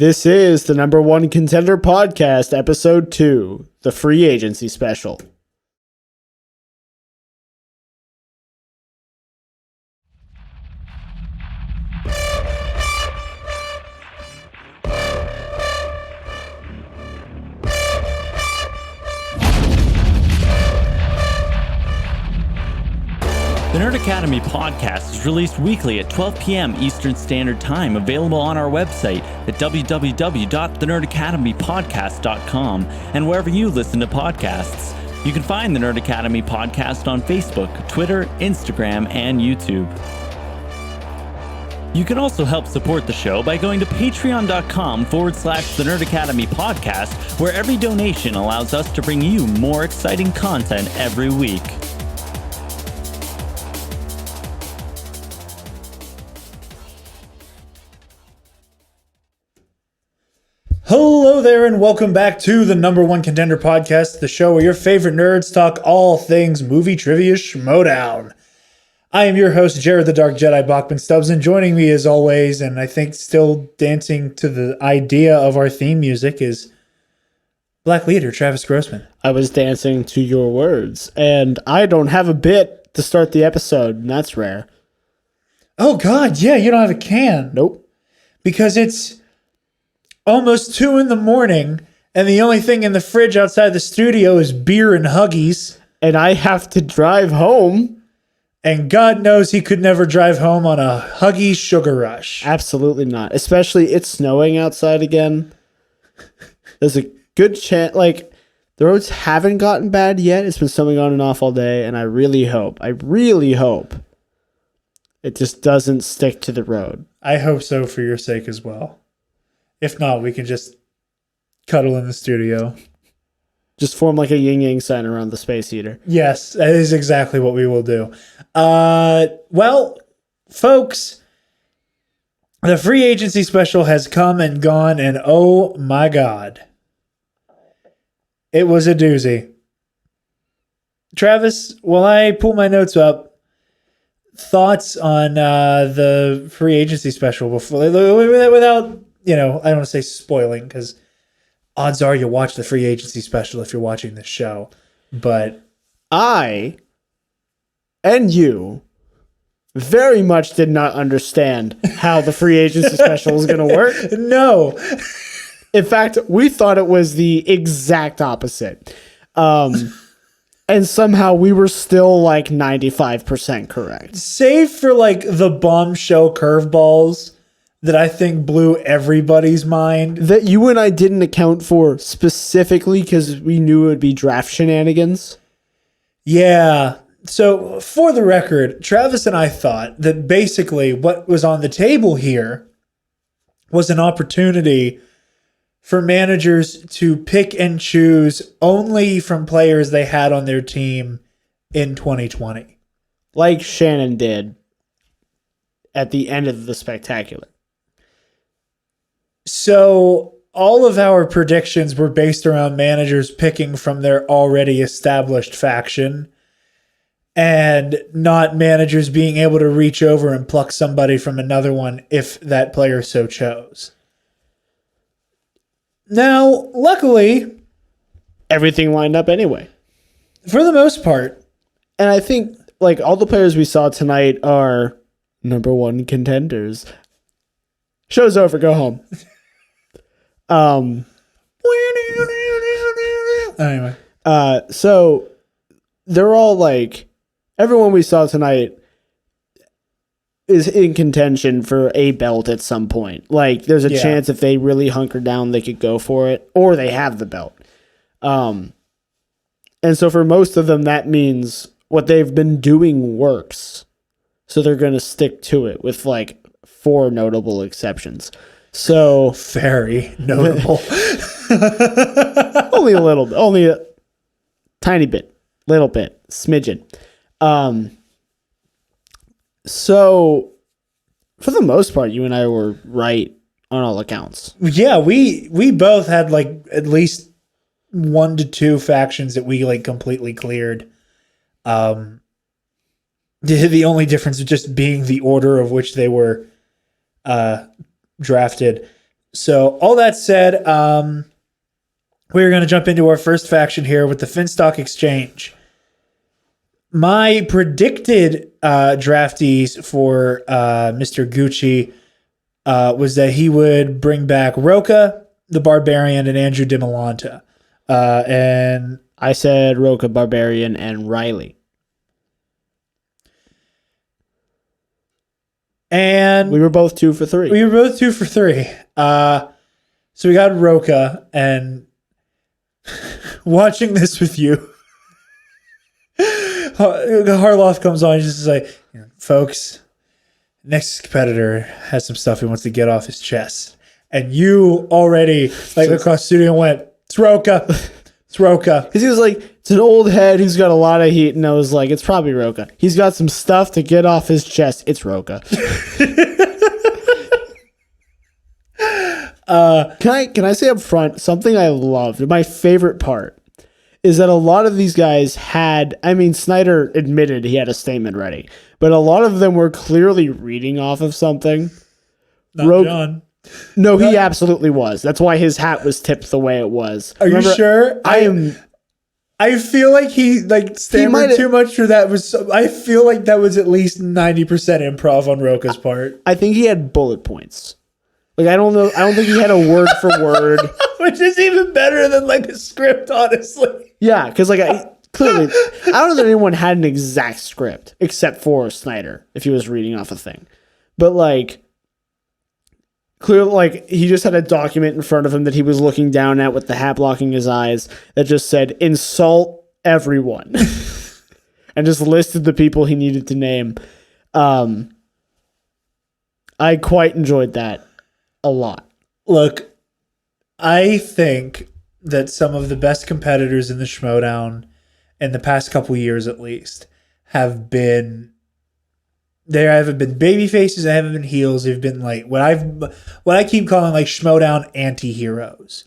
This is the number one Contender podcast, episode 2, the free agency special. The Nerd Academy podcast is released weekly at 12 p.m. Eastern Standard Time, available on our website at www.thenerdacademypodcast.com and wherever you listen to podcasts. You can find the Nerd Academy podcast on Facebook, Twitter, Instagram, and YouTube. You can also help support the show by going to patreon.com/The Nerd Academy podcast, where every donation allows us to bring you more exciting content every week. Hello there, and welcome back to the number one Contender podcast, the show where your favorite nerds talk all things movie trivia schmodown. I am your host, Jarod the Dark Jedi Bachman Stubbs, and joining me as always, and I think still dancing to the idea of our theme music, is Black Leader Travis Grossman. I was dancing to your words, and I don't have a bit to start the episode, and that's rare. Oh God, yeah, you don't have a can. Nope. Because it's almost 2 a.m, and the only thing in the fridge outside the studio is beer and Huggies. And I have to drive home. And God knows he could never drive home on a Huggies sugar rush. Absolutely not. Especially it's snowing outside again. There's a good chance, like, the roads haven't gotten bad yet. It's been snowing on and off all day, and I really hope it just doesn't stick to the road. I hope so for your sake as well. If not, we can just cuddle in the studio. Just form like a yin-yang sign around the space heater. Yes, that is exactly what we will do. Well, folks, the free agency special has come and gone, and oh my God, it was a doozy. Travis, while I pull my notes up, thoughts on the free agency special before, without, I don't want to say spoiling, because odds are you'll watch the free agency special if you're watching this show. But I and you very much did not understand how the free agency special was going to work. No. In fact, we thought it was the exact opposite. And somehow we were still like 95% correct. Save for like the bombshell curveballs that I think blew everybody's mind. That you and I didn't account for specifically because we knew it would be draft shenanigans. Yeah. So for the record, Travis and I thought that basically what was on the table here was an opportunity for managers to pick and choose only from players they had on their team in 2020. Like Shannon did at the end of the spectacular. So all of our predictions were based around managers picking from their already established faction and not managers being able to reach over and pluck somebody from another one if that player so chose. Now, luckily, everything lined up anyway. For the most part. And I think like all the players we saw tonight are number one contenders. Show's over, go home. Anyway. So they're all like, everyone we saw tonight is in contention for a belt at some point. Like there's a chance if they really hunker down, they could go for it, or they have the belt. And so for most of them, that means what they've been doing works. So they're going to stick to it with like 4 notable exceptions. So very notable. Only a little bit, only a tiny bit, little bit, smidgen. So for the most part, you and I were right on all accounts. Yeah, we both had like at least 1 to 2 factions that we like completely cleared. The only difference just being the order of which they were drafted. So all that said, we're going to jump into our first faction here with the Finstock Exchange. My predicted draftees for Mr. Gucci was that he would bring back Roka, the Barbarian, and Andrew DiMolanta. And I said Roka, Barbarian, and Riley. And we were both 2 for 3. We were both 2 for 3. So we got Roka, and watching this with you, Harloff comes on. He's just like, folks, next competitor has some stuff he wants to get off his chest. And you already, like, across the studio went, it's Roka. It's Roka. Because he was like, it's an old head who's got a lot of heat. And I was like, it's probably Roka. He's got some stuff to get off his chest. It's Roka. Can I say up front, something I loved, my favorite part, is that a lot of these guys had, I mean, Snyder admitted he had a statement ready, but a lot of them were clearly reading off of something. Not John. No, he absolutely was. That's why his hat was tipped the way it was. Are you sure? I feel like he stammered too much for that. I feel like that was at least 90% improv on Roka's part. I think he had bullet points. Like, I don't know. I don't think he had a word for word. Which is even better than like a script, honestly. Yeah, because clearly, I don't know that anyone had an exact script except for Snyder if he was reading off a thing. But like, clearly, like, he just had a document in front of him that he was looking down at with the hat blocking his eyes that just said, insult everyone. And just listed the people he needed to name. I quite enjoyed that a lot. Look, I think that some of the best competitors in the Schmodown in the past couple years, at least, have been. There haven't been baby faces. They haven't been heels. They've been like what I keep calling like Schmodown anti-heroes,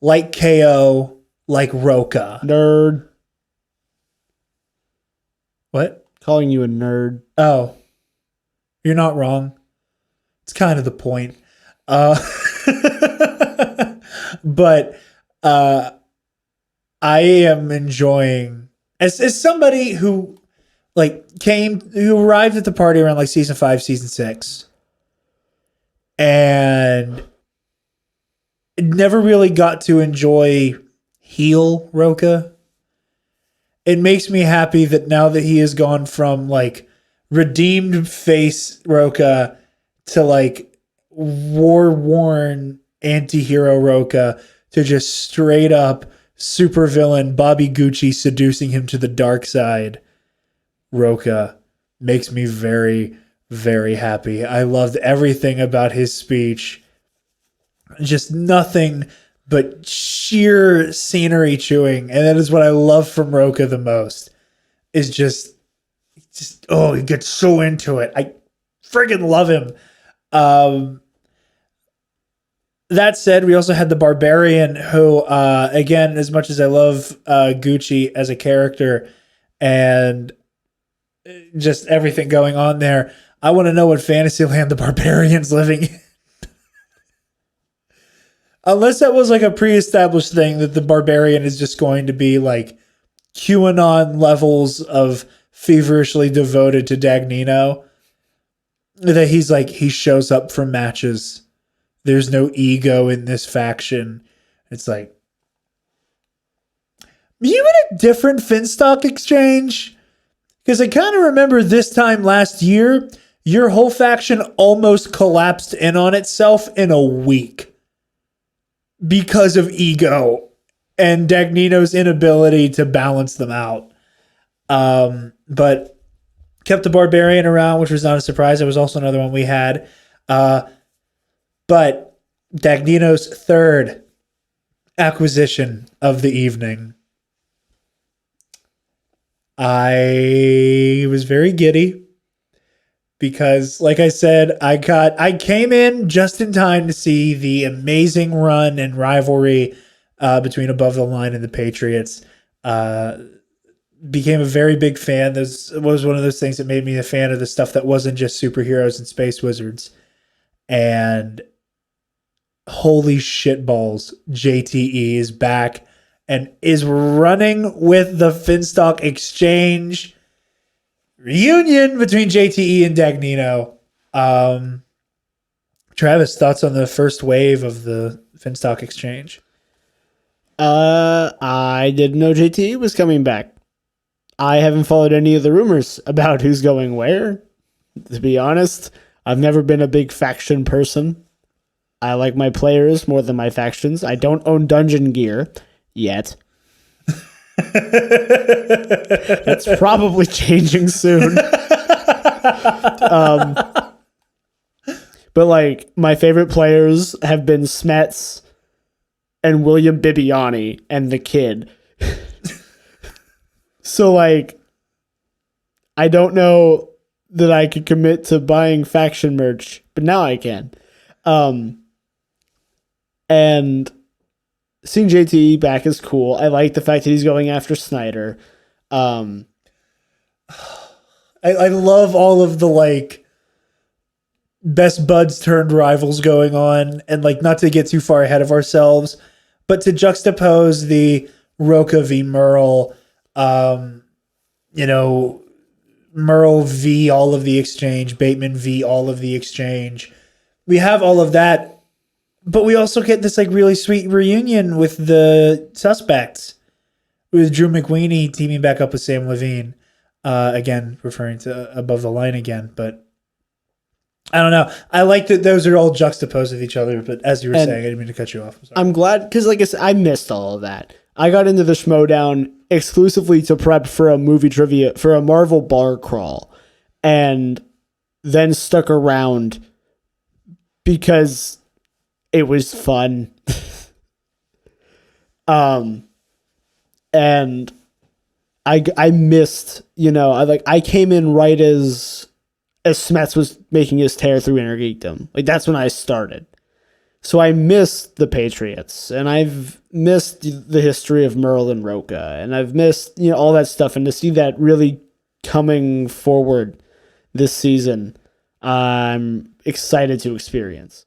like KO, like Roka. Nerd. What? Calling you a nerd. Oh, you're not wrong. It's kind of the point. But I am enjoying as somebody who who arrived at the party around like season 5, season 6, and never really got to enjoy heel Roka. It makes me happy that now that he has gone from like redeemed face Roka to like war-worn anti-hero Roka to just straight up supervillain Bobby Gucci seducing him to the dark side. Roka makes me very, very happy. I loved everything about his speech. Just nothing but sheer scenery chewing. And that is what I love from Roka the most. Is just oh, he gets so into it. I friggin' love him. That said, we also had the Barbarian who, again, as much as I love Gucci as a character and just everything going on there, I want to know what Fantasyland the Barbarian's living in. Unless that was like a pre-established thing that the Barbarian is just going to be like QAnon levels of feverishly devoted to Dagnino. That he shows up for matches. There's no ego in this faction. It's like, you in a different Finstock Exchange? Because I kind of remember this time last year, your whole faction almost collapsed in on itself in a week because of ego and Dagnino's inability to balance them out. But kept the Barbarian around, which was not a surprise. It was also another one we had. But Dagnino's third acquisition of the evening. I was very giddy because, like I said, I came in just in time to see the amazing run and rivalry between Above the Line and the Patriots. Became a very big fan. This was one of those things that made me a fan of the stuff that wasn't just superheroes and space wizards. And holy shit balls, JTE is back and is running with the Finstock Exchange reunion between JTE and Dagnino. Travis, thoughts on the first wave of the Finstock Exchange? I didn't know JTE was coming back. I haven't followed any of the rumors about who's going where. To be honest, I've never been a big faction person. I like my players more than my factions. I don't own dungeon gear yet. That's probably changing soon. But like my favorite players have been Smets and William Bibiani and the Kid. So like I don't know that I could commit to buying faction merch, but now I can. And seeing JTE back is cool. I like the fact that he's going after Snyder. I love all of the like best buds turned rivals going on, and like not to get too far ahead of ourselves, but to juxtapose the Roka v Merle, Merle v all of the exchange, Bateman v all of the exchange. We have all of that, but we also get this like really sweet reunion with the suspects, with Drew McWeeny teaming back up with Sam Levine. Again, referring to Above the Line again, but I don't know. I like that those are all juxtaposed with each other, but as you were saying, I didn't mean to cut you off. I'm glad, because like I said, I missed all of that. I got into the Schmodown exclusively to prep for a movie trivia, for a Marvel bar crawl, and then stuck around because it was fun. And I missed, I came in right as Smets was making his tear through Inner Geekdom. Like that's when I started. So I missed the Patriots, and I've missed the history of Merle and Roka, and I've missed all that stuff. And to see that really coming forward this season, I'm excited to experience.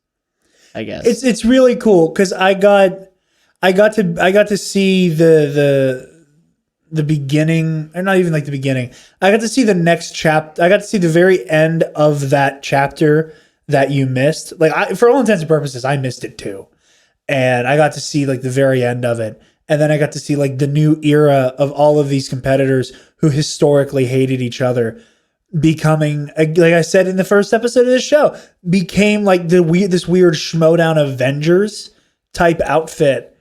I guess it's really cool because I got to see the beginning, or not even like the beginning. I got to see the next chapter. I got to see the very end of that chapter that you missed. Like for all intents and purposes, I missed it too. And I got to see like the very end of it. And then I got to see like the new era of all of these competitors who historically hated each other becoming, like I said in the first episode of this show, became like this weird Schmodown Avengers type outfit,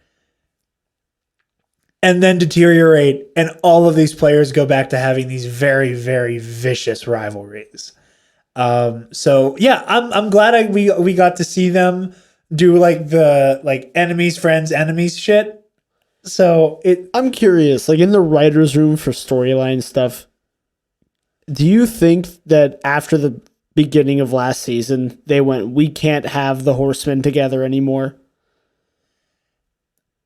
and then deteriorate, and all of these players go back to having these very, very vicious rivalries. So yeah, I'm glad we got to see them do like the like enemies, friends, enemies shit. So I'm curious, like in the writer's room for storyline stuff, do you think that after the beginning of last season, they went, we can't have the Horsemen together anymore?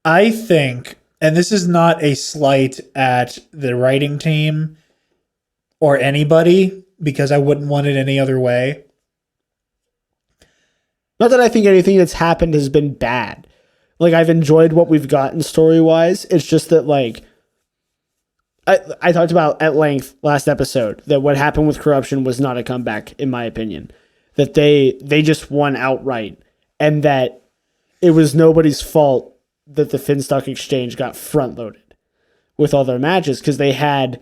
I think, and this is not a slight at the writing team or anybody, because I wouldn't want it any other way. Not that I think anything that's happened has been bad. Like, I've enjoyed what we've gotten story-wise. It's just that, like, I talked about at length last episode that what happened with Corruption was not a comeback, in my opinion. That they just won outright, and that it was nobody's fault that the Finstock Exchange got front-loaded with all their matches, because they had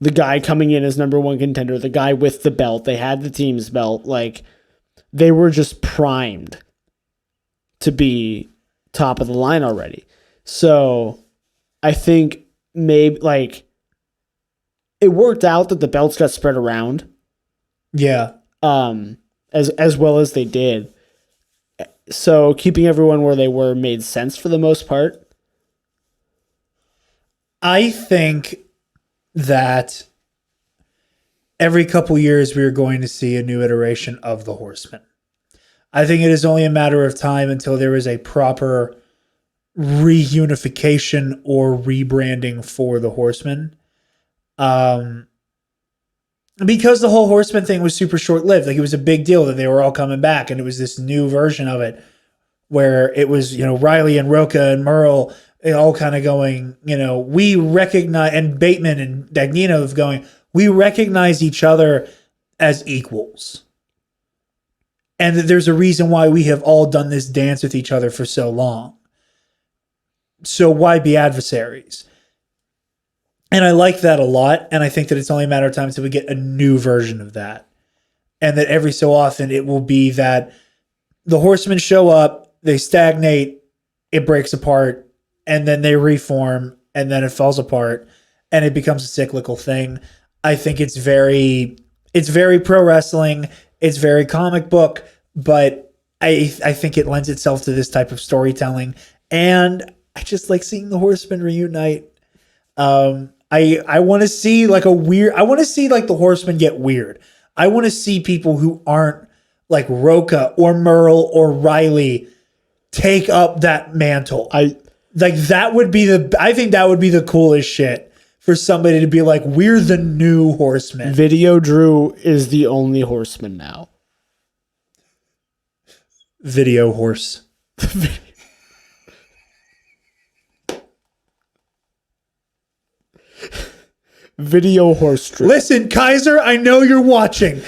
the guy coming in as number one contender, the guy with the belt, they had the team's belt, like, they were just primed to be top of the line already. So I think maybe like it worked out that the belts got spread around. Yeah. As well as they did. So keeping everyone where they were made sense for the most part. I think that every couple years we are going to see a new iteration of the Horsemen. I think it is only a matter of time until there is a proper reunification or rebranding for the Horsemen. Because the whole Horseman thing was super short-lived. Like, it was a big deal that they were all coming back, and it was this new version of it. where it was, Riley and Roca and Merle all kind of going, we recognize, and Bateman and Dagnino going, we recognize each other as equals. And that there's a reason why we have all done this dance with each other for so long. So why be adversaries? And I like that a lot. And I think that it's only a matter of time until we get a new version of that. And that every so often it will be that the Horsemen show up, they stagnate, it breaks apart, and then they reform, and then it falls apart, and it becomes a cyclical thing. I think it's very pro wrestling, it's very comic book, but I think it lends itself to this type of storytelling. And I just like seeing the Horsemen reunite. I want to see like the Horsemen get weird. I want to see people who aren't like Roca or Merle or Riley take up that mantle. I think that would be the coolest shit for somebody to be like, we're the new Horsemen. Video Drew is the only Horseman now. Video Horse. Video Horse Strip. Listen, Kaiser, I know you're watching.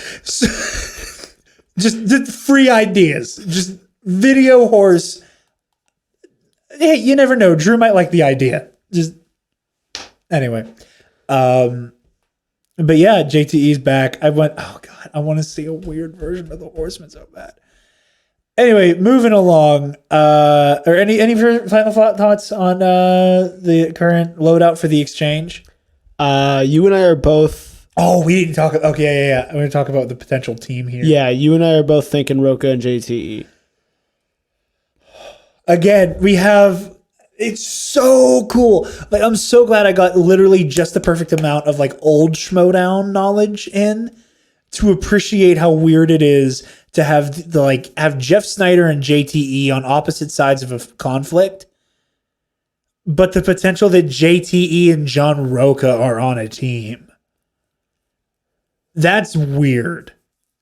Just free ideas. Just Video Horse. Hey, you never know. Drew might like the idea. Just anyway. But yeah, JTE's back. I want to see a weird version of the Horsemen so bad. Anyway, moving along. Or any final thoughts on the current loadout for the exchange? You and I are both. Oh, we didn't talk. Okay, yeah. I'm going to talk about the potential team here. Yeah, you and I are both thinking Roca and JTE. Again, it's so cool. Like, I'm so glad I got literally just the perfect amount of like old Schmodown knowledge in to appreciate how weird it is to have Jeff Snyder and JTE on opposite sides of a conflict. But the potential that JTE and John Roca are on a team. That's weird.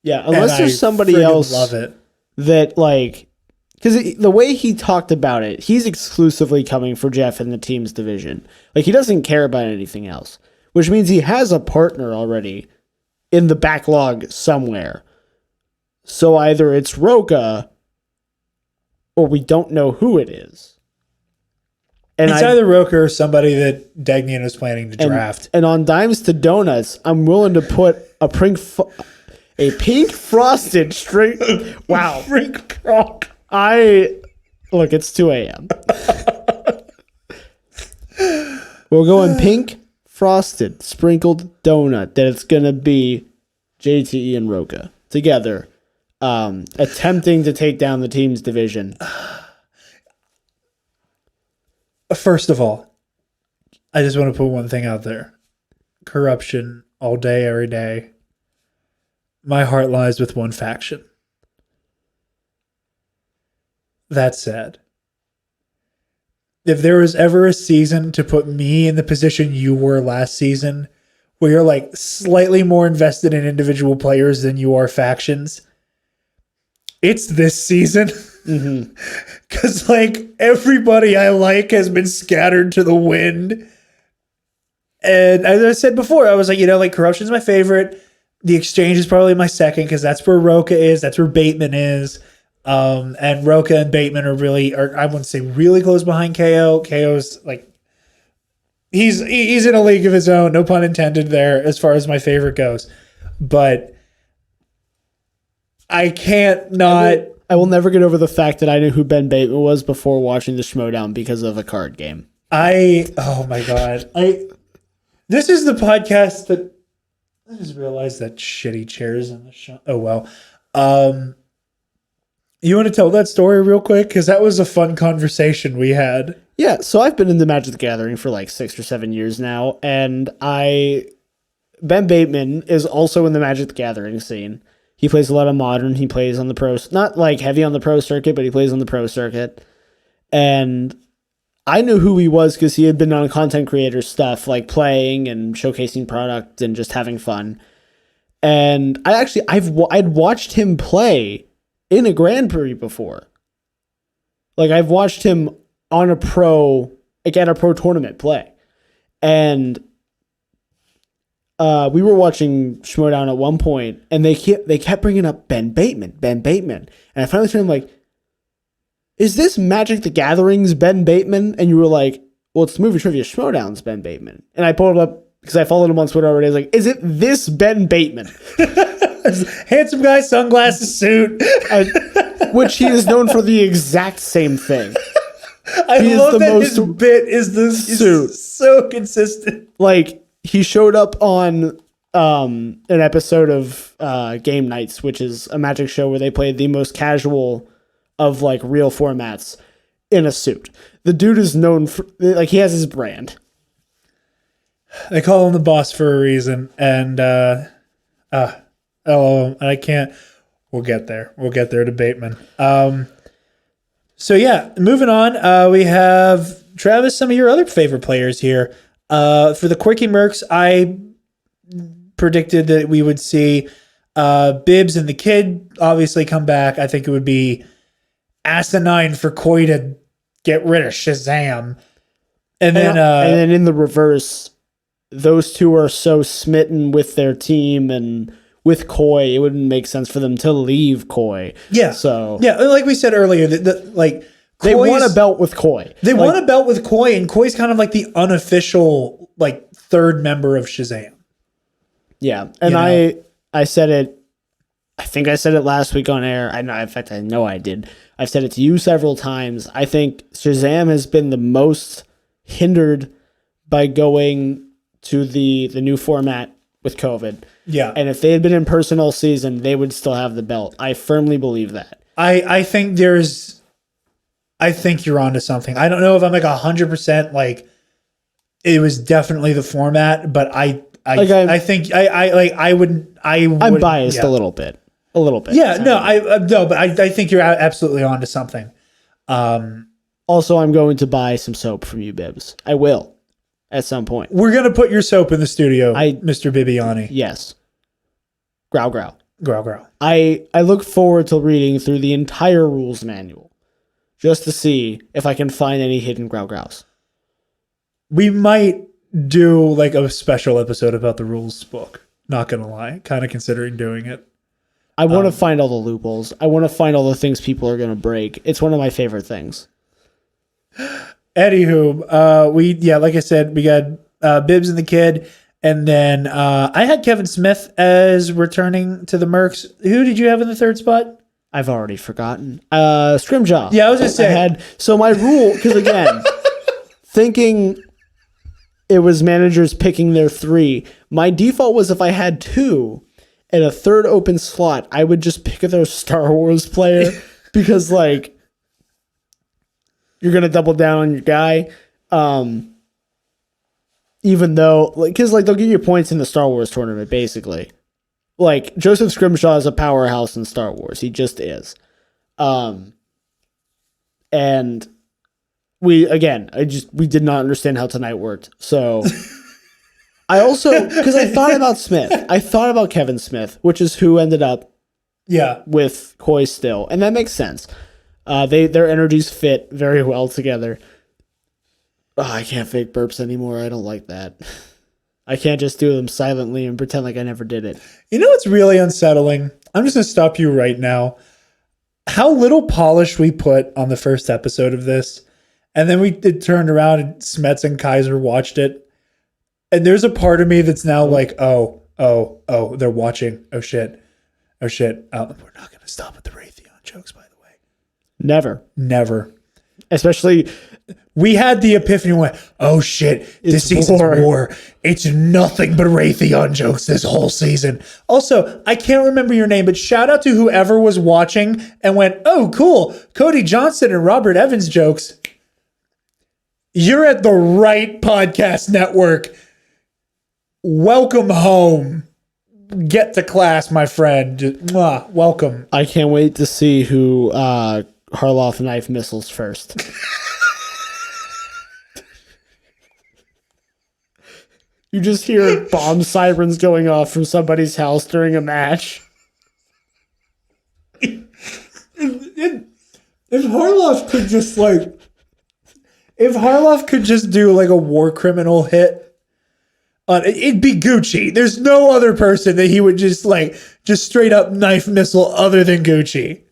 Yeah, unless there's somebody else love it. That like, because the way he talked about it, he's exclusively coming for Jeff in the team's division. Like, he doesn't care about anything else, which means he has a partner already in the backlog somewhere. So either it's Roca or we don't know who it is. And it's either Roca or somebody that Dagnino is planning to draft. And on Dimes to Donuts, I'm willing to put a pink frosted string. Wow. Pink rock. Look, it's 2 a.m. We're going pink frosted sprinkled donut that it's going to be JTE and Roca together, attempting to take down the team's division. First of all, I just want to put one thing out there. Corruption all day, every day. My heart lies with one faction. That said, if there was ever a season to put me in the position you were last season, where you're like slightly more invested in individual players than you are factions, it's this season. Because like everybody I like has been scattered to the wind. And as I said before, I was like, like Corruption's my favorite. The Exchange is probably my second because that's where Roca is. That's where Bateman is. And Roca and Bateman are I wouldn't say really close behind KO. KO's like, he's in a league of his own. No pun intended there as far as my favorite goes. But I can't not... I will never get over the fact that I knew who Ben Bateman was before watching the Schmodown because of a card game. Oh my God. This is the podcast that I just realized that shitty chairs in the show. Oh, well. You want to tell that story real quick? Because that was a fun conversation we had. Yeah. So I've been in the Magic the Gathering for like 6 or 7 years now. And Ben Bateman is also in the Magic the Gathering scene. He plays a lot of Modern. He plays on the pro, not like heavy on the pro circuit, but he plays on the pro circuit. And I knew who he was because he had been on content creator stuff, like playing and showcasing product and just having fun. And I'd watched him play in a Grand Prix before. Like I've watched him on a pro, like at a pro tournament play. And we were watching Schmodown at one point, and they kept bringing up Ben Bateman. And I finally turned like, is this Magic the Gathering's Ben Bateman? And you were like, well, it's the Movie Trivia Schmodown's Ben Bateman. And I pulled it up because I followed him on Twitter already. I was like, is it this Ben Bateman? Handsome guy, sunglasses, suit. Which he is known for the exact same thing. I love that his bit is the suit. So consistent. Like, he showed up on an episode of Game Nights, which is a Magic show where they play the most casual of like real formats in a suit. The dude is known for, like, he has his brand. They call him the boss for a reason, and I can't. We'll get there. We'll get there to Bateman. So yeah, moving on. We have Travis. Some of your other favorite players here. For the Quirky Mercs, I predicted that we would see Bibbs and the Kid obviously come back. I think it would be asinine for Koi to get rid of Shazam. And then in the reverse, those two are so smitten with their team and with Koi, it wouldn't make sense for them to leave Koi. Yeah. So yeah, like we said earlier, they want a belt with Koi. They want a belt with Koi, and Koi's kind of like the unofficial like third member of Shazam. Yeah, and I said it. I think I said it last week on air. I know. In fact, I know I did. I've said it to you several times. I think Shazam has been the most hindered by going to the new format with COVID. Yeah. And if they had been in person all season, they would still have the belt. I firmly believe that. I think you're onto something. I don't know if I'm like 100% like it was definitely the format, but I think I wouldn't. I'm biased a little bit. Yeah, no, but I think you're absolutely onto something. Also, I'm going to buy some soap from you, Bibbs. I will at some point. We're gonna put your soap in the studio, Mr. Bibiani. Yes. Growl, growl. Growl, growl. I look forward to reading through the entire rules manual just to see if I can find any hidden growl growls. We might do like a special episode about the rules book. Not gonna lie, kind of considering doing it. I want to find all the loopholes. I want to find all the things people are gonna break. It's one of my favorite things. Anywho, like I said, we got Bibbs and the Kid. And then I had Kevin Smith as returning to the Mercs. Who did you have in the third spot? I've already forgotten. Scrimjaw. Yeah, I was just saying. So my rule, because again, thinking it was managers picking their three, my default was if I had two and a third open slot, I would just pick their Star Wars player because, like, you're going to double down on your guy. Even though, because they'll give you points in the Star Wars tournament, basically. Like, Joseph Scrimshaw is a powerhouse in Star Wars. He just is. And we did not understand how tonight worked. So, I also, because I thought about Smith. I thought about Kevin Smith, which is who ended up with Koi still. And that makes sense. Their energies fit very well together. Oh, I can't fake burps anymore. I don't like that. I can't just do them silently and pretend like I never did it. You know what's really unsettling? I'm just going to stop you right now. How little polish we put on the first episode of this. And then we turned around and Smets and Kaiser watched it. And there's a part of me that's now like, oh, they're watching. Oh, shit. We're not going to stop at the Raytheon jokes, by the way. Never. Especially... We had the epiphany and went, oh shit, this season's war. It's nothing but Raytheon jokes this whole season. Also, I can't remember your name, but shout out to whoever was watching and went, oh cool, Cody Johnson and Robert Evans jokes. You're at the right podcast network. Welcome home. Get to class, my friend. Mwah, welcome. I can't wait to see who Harloff knife missiles first. You just hear bomb sirens going off from somebody's house during a match. If Harloff could just do like a war criminal hit, it'd be Gucci. There's no other person that he would just straight up knife missile other than Gucci.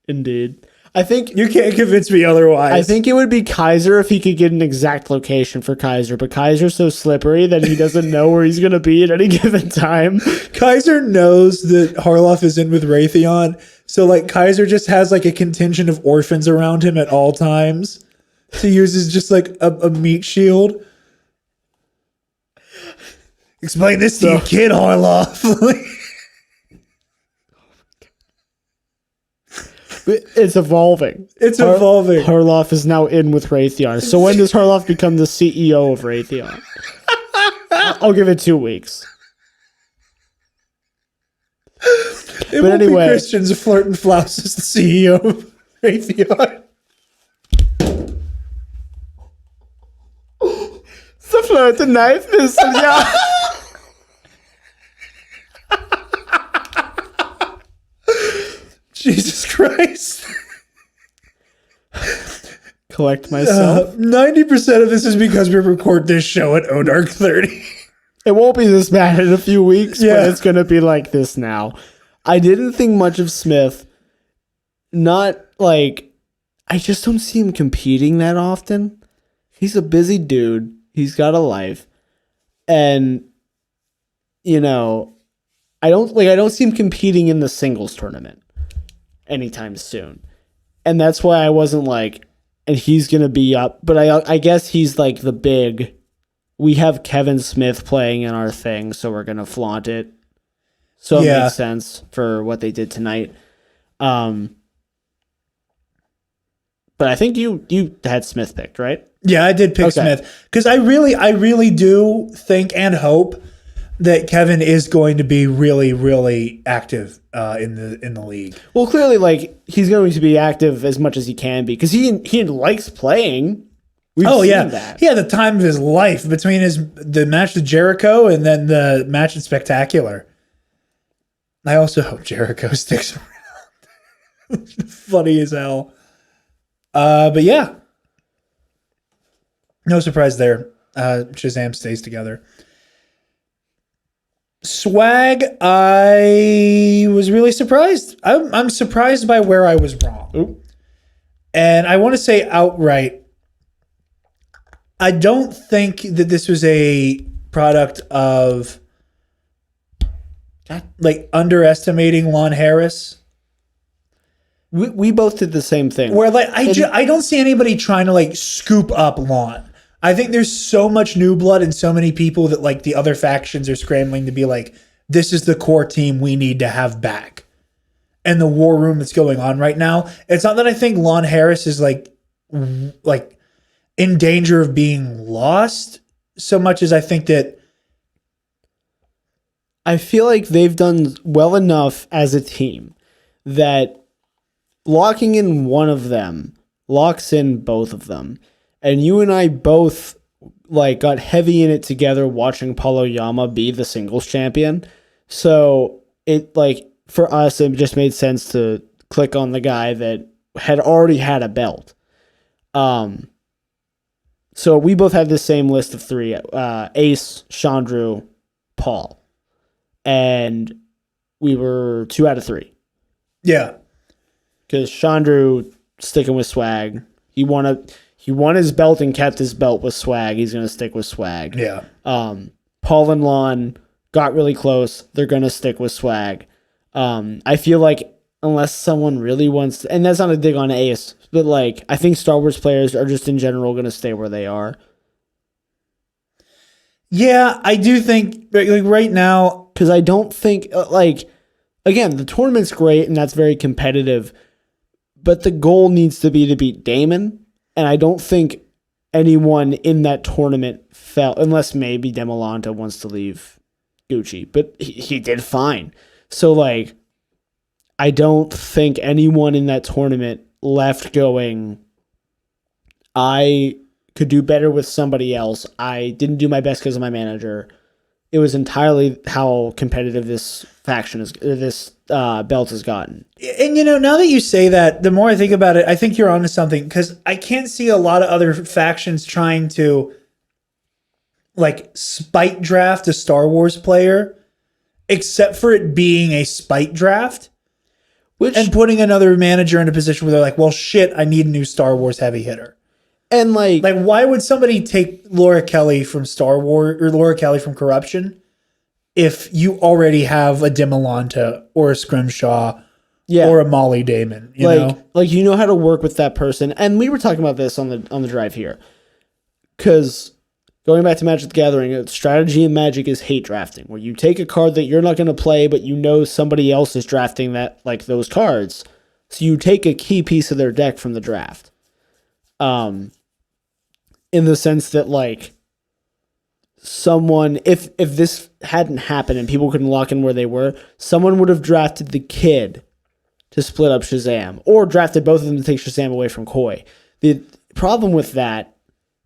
Indeed. I think you can't convince me otherwise. I think it would be Kaiser if he could get an exact location for Kaiser, but Kaiser's so slippery that he doesn't know where he's going to be at any given time. Kaiser knows that Harloff is in with Raytheon, so like Kaiser just has like a contingent of orphans around him at all times to use as just like a meat shield. Explain this to your kid, Harloff. It's evolving. Harloff is now in with Raytheon. So when does Harloff become the CEO of Raytheon? I'll give it 2 weeks. It won't anyway, be Christian's flirt and flouse as the CEO of Raytheon. The flirt and knife missile, yeah. Jesus Christ. Collect myself. 90% of this is because we record this show at Odark 30. It won't be this bad in a few weeks, but it's going to be like this now. I didn't think much of Smith. Not like, I just don't see him competing that often. He's a busy dude. He's got a life. And, you know, I don't see him competing in the singles tournament anytime soon. And that's why I wasn't like, and he's going to be up. But I guess he's like the big, we have Kevin Smith playing in our thing, so we're going to flaunt it. So it makes sense for what they did tonight. But I think you had Smith picked, right? Yeah, I did pick Smith. Because I really do think and hope that Kevin is going to be really, really active in the league. Well, clearly, like he's going to be active as much as he can be because he likes playing. We've seen that. He had the time of his life between the match with Jericho and then the match at Spectacular. I also hope Jericho sticks around. Funny as hell. But yeah, no surprise there. Shazam stays together. Swag, I was really surprised. I'm surprised by where I was wrong. Ooh. And I want to say outright, I don't think that this was a product of like underestimating Lon Harris. We both did the same thing. Where like I don't see anybody trying to like scoop up Lon. I think there's so much new blood and so many people that like the other factions are scrambling to be like, this is the core team we need to have back. And the war room that's going on right now. It's not that I think Lon Harris is like in danger of being lost so much as I think that I feel like they've done well enough as a team that locking in one of them locks in both of them. And you and I both like got heavy in it together watching Paulo Yama be the singles champion. So it like for us it just made sense to click on the guy that had already had a belt. So we both had the same list of three: Ace, Chandru, Paul, and we were 2 out of 3. Yeah, because Chandru sticking with swag. He won his belt and kept his belt with swag. He's going to stick with swag. Yeah. Paul and Lon got really close. They're going to stick with swag. I feel like unless someone really wants to, and that's not a dig on Ace, but like I think Star Wars players are just in general going to stay where they are. Yeah, I do think like right now, because I don't think like again the tournament's great and that's very competitive, but the goal needs to be to beat Damon. And I don't think anyone in that tournament felt, unless maybe Demolanta wants to leave Gucci, but he did fine. So, like, I don't think anyone in that tournament left going, I could do better with somebody else. I didn't do my best because of my manager. it was entirely how competitive this faction is, this belt has gotten. And now that you say that, the more I think about it, I think you're onto something, because I can't see a lot of other factions trying to like spite draft a Star Wars player, except for it being a spite draft. And putting another manager in a position where they're like, well, shit, I need a new Star Wars heavy hitter. And like why would somebody take Laura Kelly from Star Wars or Laura Kelly from Corruption if you already have a Dimolanta or a Scrimshaw or a Molly Damon? You know how to work with that person. And we were talking about this on the drive here, because going back to Magic the Gathering, strategy in Magic is hate drafting, where you take a card that you're not going to play, but you know somebody else is drafting that, like those cards. So you take a key piece of their deck from the draft. In the sense that, like, someone, if this hadn't happened and people couldn't lock in where they were, someone would have drafted the kid to split up Shazam, or drafted both of them to take Shazam away from Koi. The problem with that,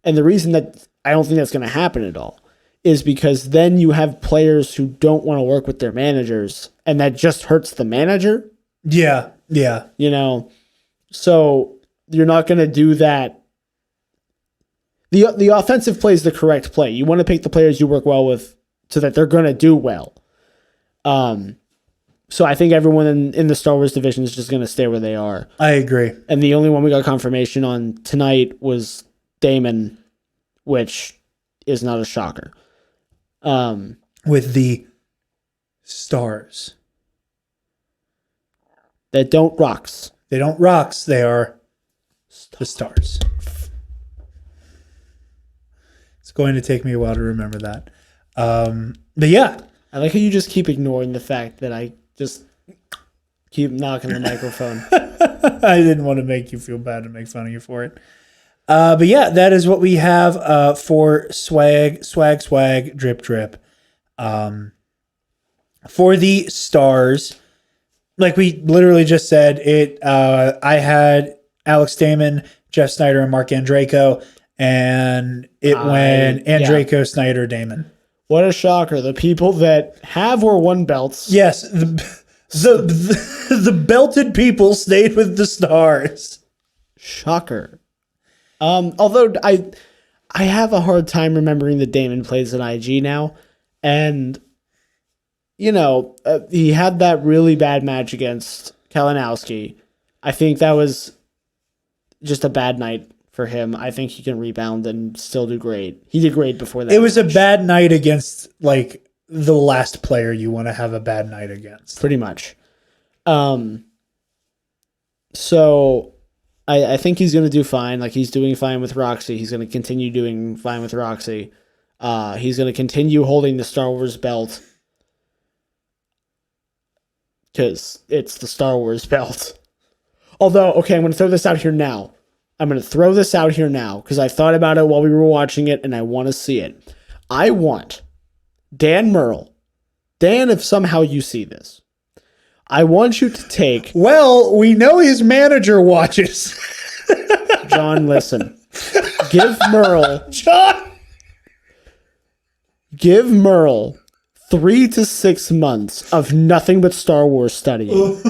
and the reason that I don't think that's going to happen at all, is because then you have players who don't want to work with their managers, and that just hurts the manager. Yeah. So you're not going to do that. The offensive play is the correct play. You want to pick the players you work well with so that they're going to do well. So I think everyone in the Star Wars division is just going to stay where they are. I agree. And the only one we got confirmation on tonight was Damon, which is not a shocker. With the stars. That don't rocks. They don't rocks. They are the stars. It's going to take me a while to remember that. But yeah. I like how you just keep ignoring the fact that I just keep knocking the microphone. I didn't want to make you feel bad and make fun of you for it. But yeah, that is what we have for swag, drip. For the stars, like we literally just said, I had Alex Damon, Jeff Snyder, and Mark Andreyko, and it went Andreyko, Snyder, Damon. What a shocker. The people that have or won belts. Yes, the belted people stayed with the stars. Shocker. Although I have a hard time remembering that Damon plays an IG now, and he had that really bad match against Kalinowski. I think that was just a bad night for him. I think he can rebound and still do great. He did great before that. It was a bad night against like the last player you want to have a bad night against. Pretty much. So I think he's going to do fine. Like, he's doing fine with Roxy. He's going to continue doing fine with Roxy. He's going to continue holding the Star Wars belt because it's the Star Wars belt. Although, okay, I'm going to throw this out here now. Because I thought about it while we were watching it, and I want to see it. I want Dan Merle. Dan, if somehow you see this, I want you to take... Well, we know his manager watches. John, listen. Give Merle 3 to 6 months of nothing but Star Wars studying.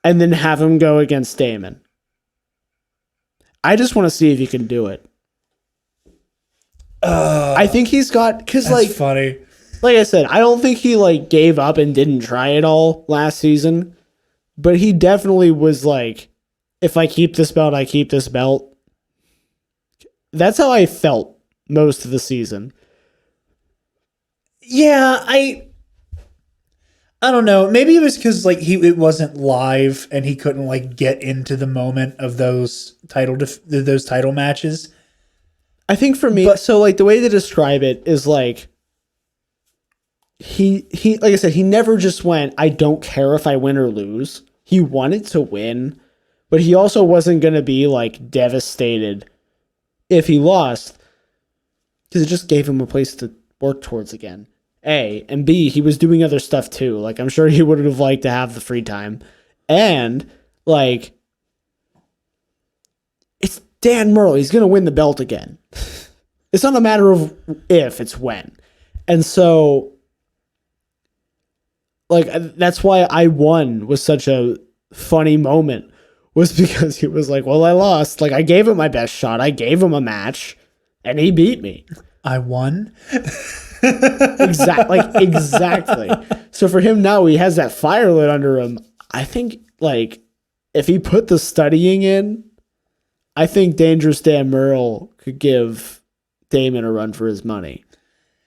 And then have him go against Damon. I just want to see if he can do it. I think he's got... Because, funny. Like I said, I don't think he gave up and didn't try it all last season. But he definitely was like, if I keep this belt, I keep this belt. That's how I felt most of the season. Yeah, I don't know. Maybe it was because it wasn't live and he couldn't get into the moment of those title matches. I think for me, the way to describe it is he like I said, he never just went, I don't care if I win or lose. He wanted to win, but he also wasn't going to be devastated if he lost, because it just gave him a place to work towards again. A, and B, he was doing other stuff too. I'm sure he would have liked to have the free time. And it's Dan Merle. He's going to win the belt again. It's not a matter of if, it's when. And so, like, that's why I won was such a funny moment, was because he was like, well, I lost. Like, I gave him my best shot. I gave him a match, and he beat me. I won. Exactly. So for him now, he has that fire lit under him. I think, like, if he put the studying in, I think Dangerous Dan Murrell could give Damon a run for his money.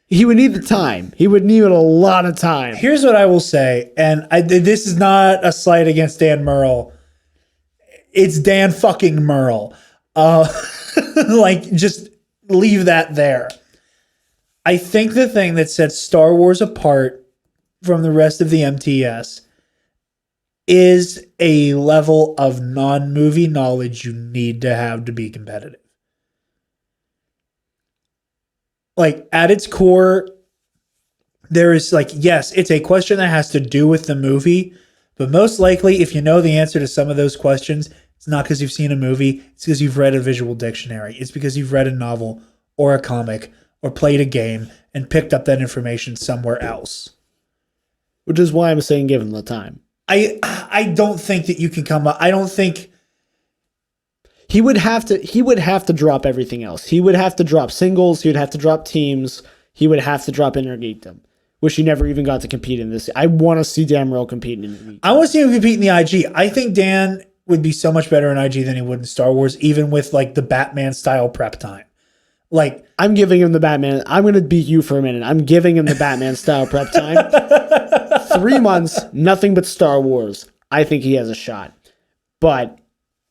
He would need the time. He would need a lot of time. Here's what I will say, and this is not a slight against Dan Murrell. It's Dan fucking Murrell. Like, just leave that there. I think the thing that sets Star Wars apart from the rest of the MTS is a level of non-movie knowledge you need to have to be competitive. Like, at its core, there is, like, yes, it's a question that has to do with the movie, but most likely, if you know the answer to some of those questions, it's not because you've seen a movie, it's because you've read a visual dictionary. It's because you've read a novel or a comic or played a game and picked up that information somewhere else. Which is why I'm saying give him the time. I don't think that you can come up. I don't think he would have to drop everything else. He would have to drop singles, he would have to drop teams, he would have to drop Intergeekdom, which he never even got to compete in this. I want to see Dan Murrell compete in Intergeekdom. I want to see him compete in the IG. I think Dan would be so much better in IG than he would in Star Wars, even with, like, the Batman style prep time. Like, I'm giving him the Batman. I'm going to beat you for a minute. I'm giving him the Batman style prep time. 3 months, nothing but Star Wars. I think he has a shot. But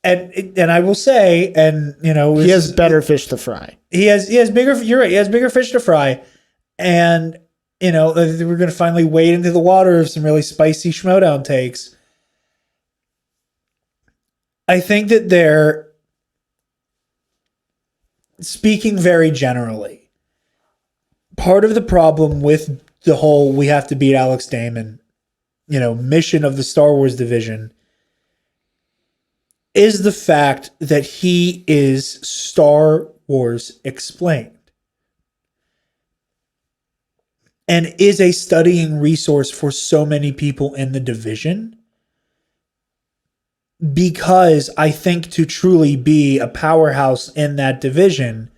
and I will say, and you know, he has better fish to fry. He has bigger. You're right. He has bigger fish to fry, and you know, we're going to finally wade into the water of some really spicy Schmodown takes. I think that they're speaking very generally. Part of the problem with the whole "we have to beat Alex Damon," you know, mission of the Star Wars division is the fact that he is Star Wars explained and is a studying resource for so many people in the division. Because I think to truly be a powerhouse in that division,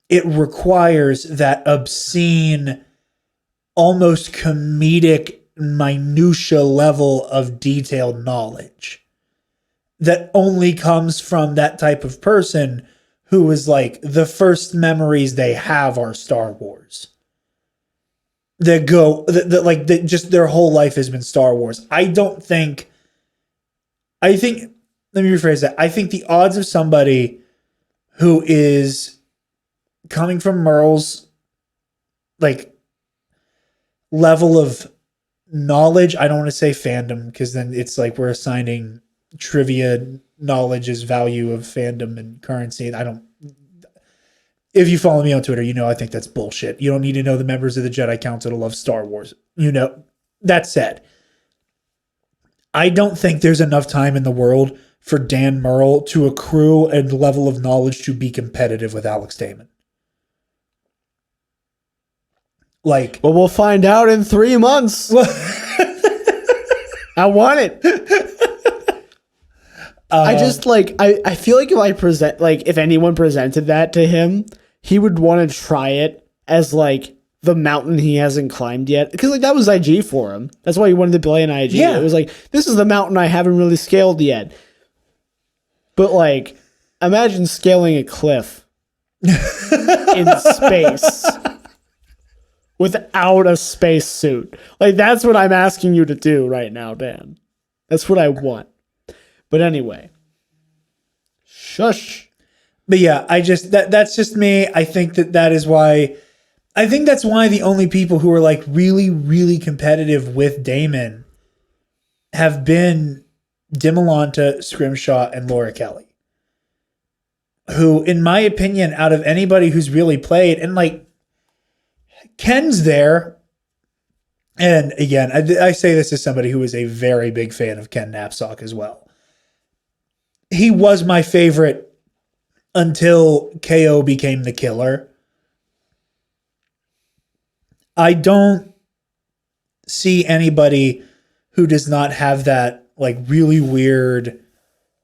it requires that obscene, almost comedic, minutia level of detailed knowledge that only comes from that type of person who is like, the first memories they have are Star Wars. That go, that just their whole life has been Star Wars. Let me rephrase that. I think the odds of somebody who is coming from Merle's, like, level of knowledge, I don't want to say fandom, because then it's like we're assigning trivia knowledge as value of fandom and currency. If you follow me on Twitter, you know I think that's bullshit. You don't need to know the members of the Jedi Council to love Star Wars. You know, that said, I don't think there's enough time in the world for Dan Murrell to accrue a level of knowledge to be competitive with Alex Damon. Like, well, we'll find out in 3 months. I want it. I just I feel like if anyone presented that to him, he would want to try it as like the mountain he hasn't climbed yet. Because like that was IG for him. That's why he wanted to play an IG. Yeah. It was like, this is the mountain I haven't really scaled yet. But like, imagine scaling a cliff in space without a space suit. Like, that's what I'm asking you to do right now, Dan. That's what I want. But anyway, shush. But yeah, that's just me. I think that's why the only people who are like really, really competitive with Damon have been Dimolanta, Scrimshaw, and Laura Kelly. Who, in my opinion, out of anybody who's really played, and like Ken's there, and again, I say this as somebody who is a very big fan of Ken Knapsack as well. He was my favorite until KO became the killer. I don't see anybody who does not have that like really weird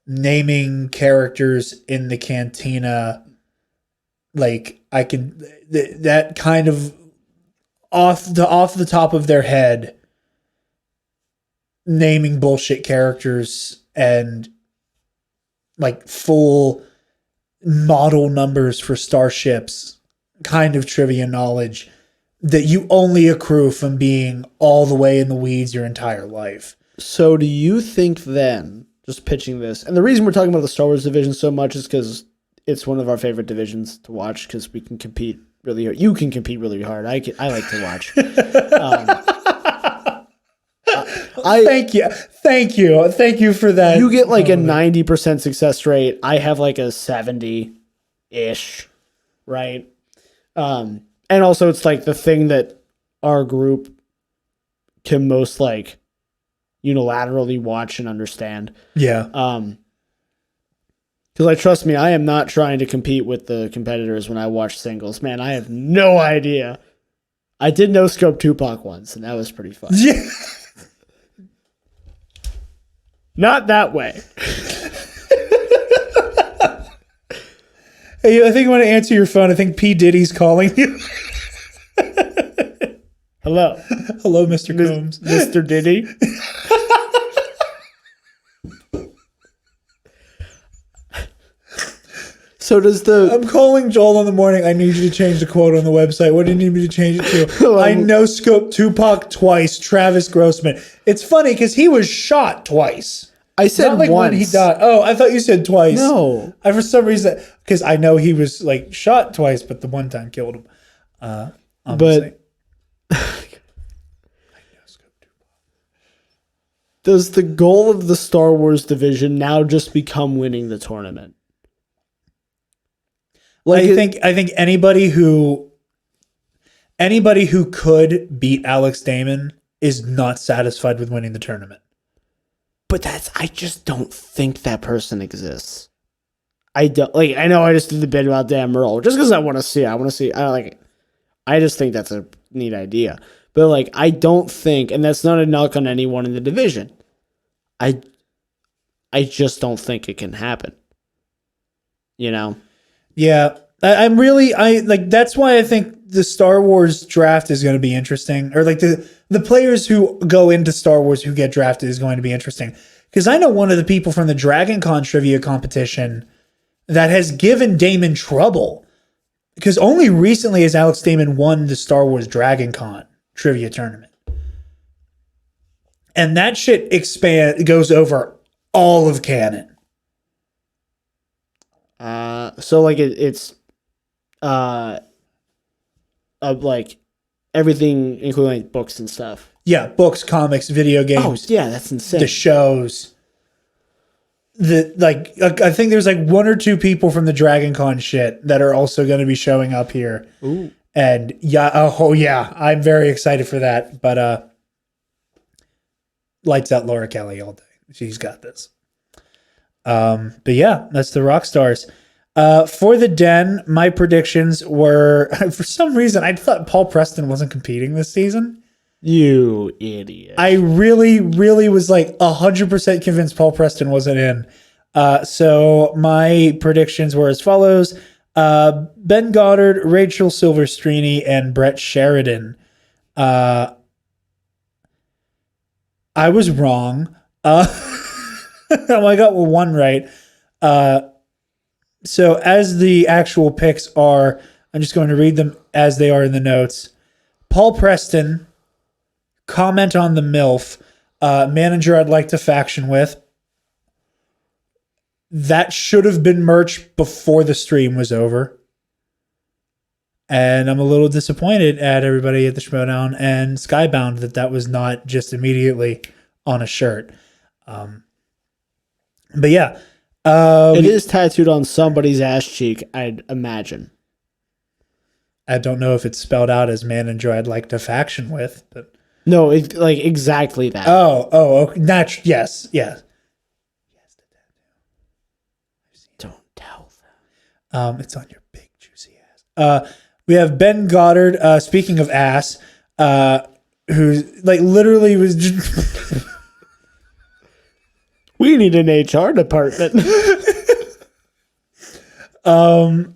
naming characters in the cantina. Like I can that kind of off the top of their head naming bullshit characters and like full model numbers for starships kind of trivia knowledge that you only accrue from being all the way in the weeds your entire life. So do you think then, just pitching this, and the reason we're talking about the Star Wars division so much is because it's one of our favorite divisions to watch because we can compete really hard. You can compete really hard. I like to watch. Thank you for that. You get like a 90% success rate. I have like a 70-ish, right? And also it's like the thing that our group can most like unilaterally watch and understand. Yeah. Because like, trust me, I am not trying to compete with the competitors when I watch singles. Man, I have no idea. I did no scope Tupac once, and that was pretty fun. Yeah. Not that way. Hey, I think I want to answer your phone. I think P. Diddy's calling you. Hello. Hello, Mr. Combs. Mr. Diddy. So does the... I'm calling Joel in the morning. I need you to change the quote on the website. What do you need me to change it to? I no-scoped Tupac twice, Travis Grossman. It's funny because he was shot twice. I said not like once. When he died. Oh, I thought you said twice. No. I for some reason, because I know he was like shot twice, but the one time killed him. But does the goal of the Star Wars division now just become winning the tournament? Like I think anybody who could beat Alex Damon is not satisfied with winning the tournament. But I just don't think that person exists. I don't like. I know I just did the bit about Dan Merle just because I want to see. I just think that's a neat idea. But like, I don't think, and that's not a knock on anyone in the division. I just don't think it can happen. You know. Yeah, I'm really that's why I think the Star Wars draft is going to be interesting, or like the players who go into Star Wars who get drafted is going to be interesting. Because I know one of the people from the Dragon Con trivia competition that has given Damon trouble. Because only recently has Alex Damon won the Star Wars Dragon Con trivia tournament. And that shit goes over all of canon. So like it's like everything, including like books and stuff. Yeah, books, comics, video games. Oh, yeah, that's insane. The shows. I think there's like one or two people from the Dragon Con shit that are also going to be showing up here. Ooh. And yeah, I'm very excited for that. But lights out Laura Kelly all day. She's got this. But yeah, that's the rock stars. For the Den, my predictions were, for some reason, I thought Paul Preston wasn't competing this season. You idiot. I really, really was like 100% convinced Paul Preston wasn't in. So my predictions were as follows. Ben Goddard, Rachel Silverstreeny, and Brett Sheridan. I was wrong. I got one right. So as the actual picks are, I'm just going to read them as they are in the notes. Paul Preston, comment on the MILF, manager I'd like to faction with. That should have been merch before the stream was over. And I'm a little disappointed at everybody at the Schmodown and Skybound that was not just immediately on a shirt. But yeah. It is tattooed on somebody's ass cheek, I'd imagine. I don't know if it's spelled out as manager I'd like to faction with, but no, it's like exactly that. Okay. Yes. Don't tell them. It's on your big juicy ass. We have Ben Goddard. Speaking of ass, who like literally was just We need an HR department. and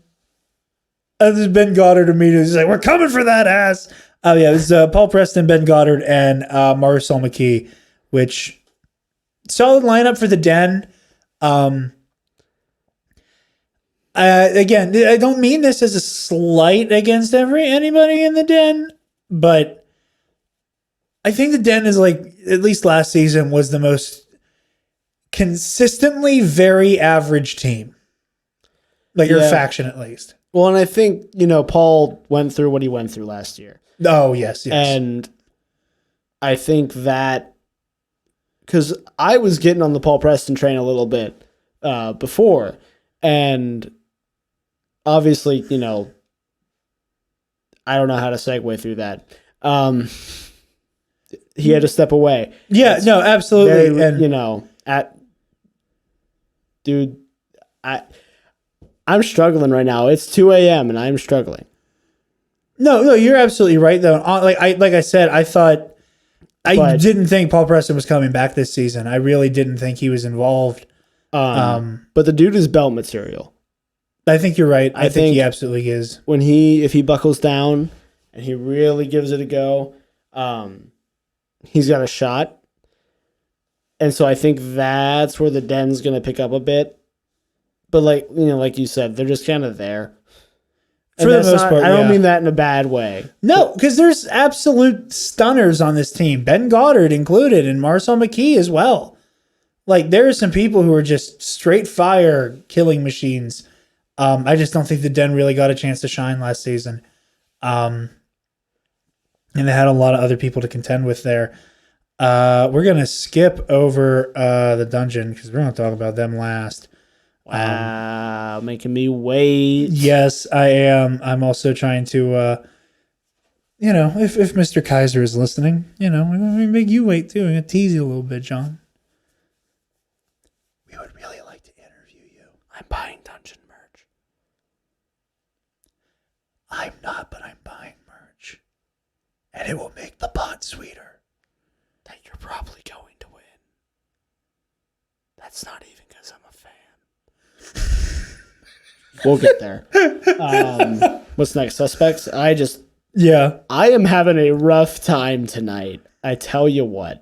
this Ben Goddard immediately is like, we're coming for that ass. Oh yeah, it was Paul Preston, Ben Goddard, and Marisol McKee, which solid lineup for the Den. Again, I don't mean this as a slight against anybody in the Den, but I think the Den is like, at least last season, was the most consistently very average team. Like your faction, at least. Well, and I think, Paul went through what he went through last year. Oh, yes. And I think that, because I was getting on the Paul Preston train a little bit before, and obviously, I don't know how to segue through that. He had to step away. Yeah, no, absolutely. Very, I'm struggling right now. It's 2 a.m. and I'm struggling. No, you're absolutely right though. Like I said, I didn't think Paul Preston was coming back this season. I really didn't think he was involved. But the dude is belt material. I think you're right. I think he absolutely is. If he buckles down and he really gives it a go, he's got a shot. And so I think that's where the Den's going to pick up a bit. But like you said, they're just kind of there. For the most part, I don't mean that in a bad way. No, because there's absolute stunners on this team. Ben Goddard included, and Marisol McKee as well. Like, there are some people who are just straight fire killing machines. I just don't think the Den really got a chance to shine last season. And they had a lot of other people to contend with there. We're going to skip over the dungeon because we're going to talk about them last. Wow, making me wait. Yes, I am. I'm also trying to, if Mr. Kaiser is listening, we're going to make you wait too. I'm going to tease you a little bit, John. We would really like to interview you. I'm buying dungeon merch. I'm not, but I'm buying merch. And it will make the pot sweeter. That you're probably going to win. That's not even because I'm a fan. We'll get there. What's next? Suspects? I am having a rough time tonight. I tell you what.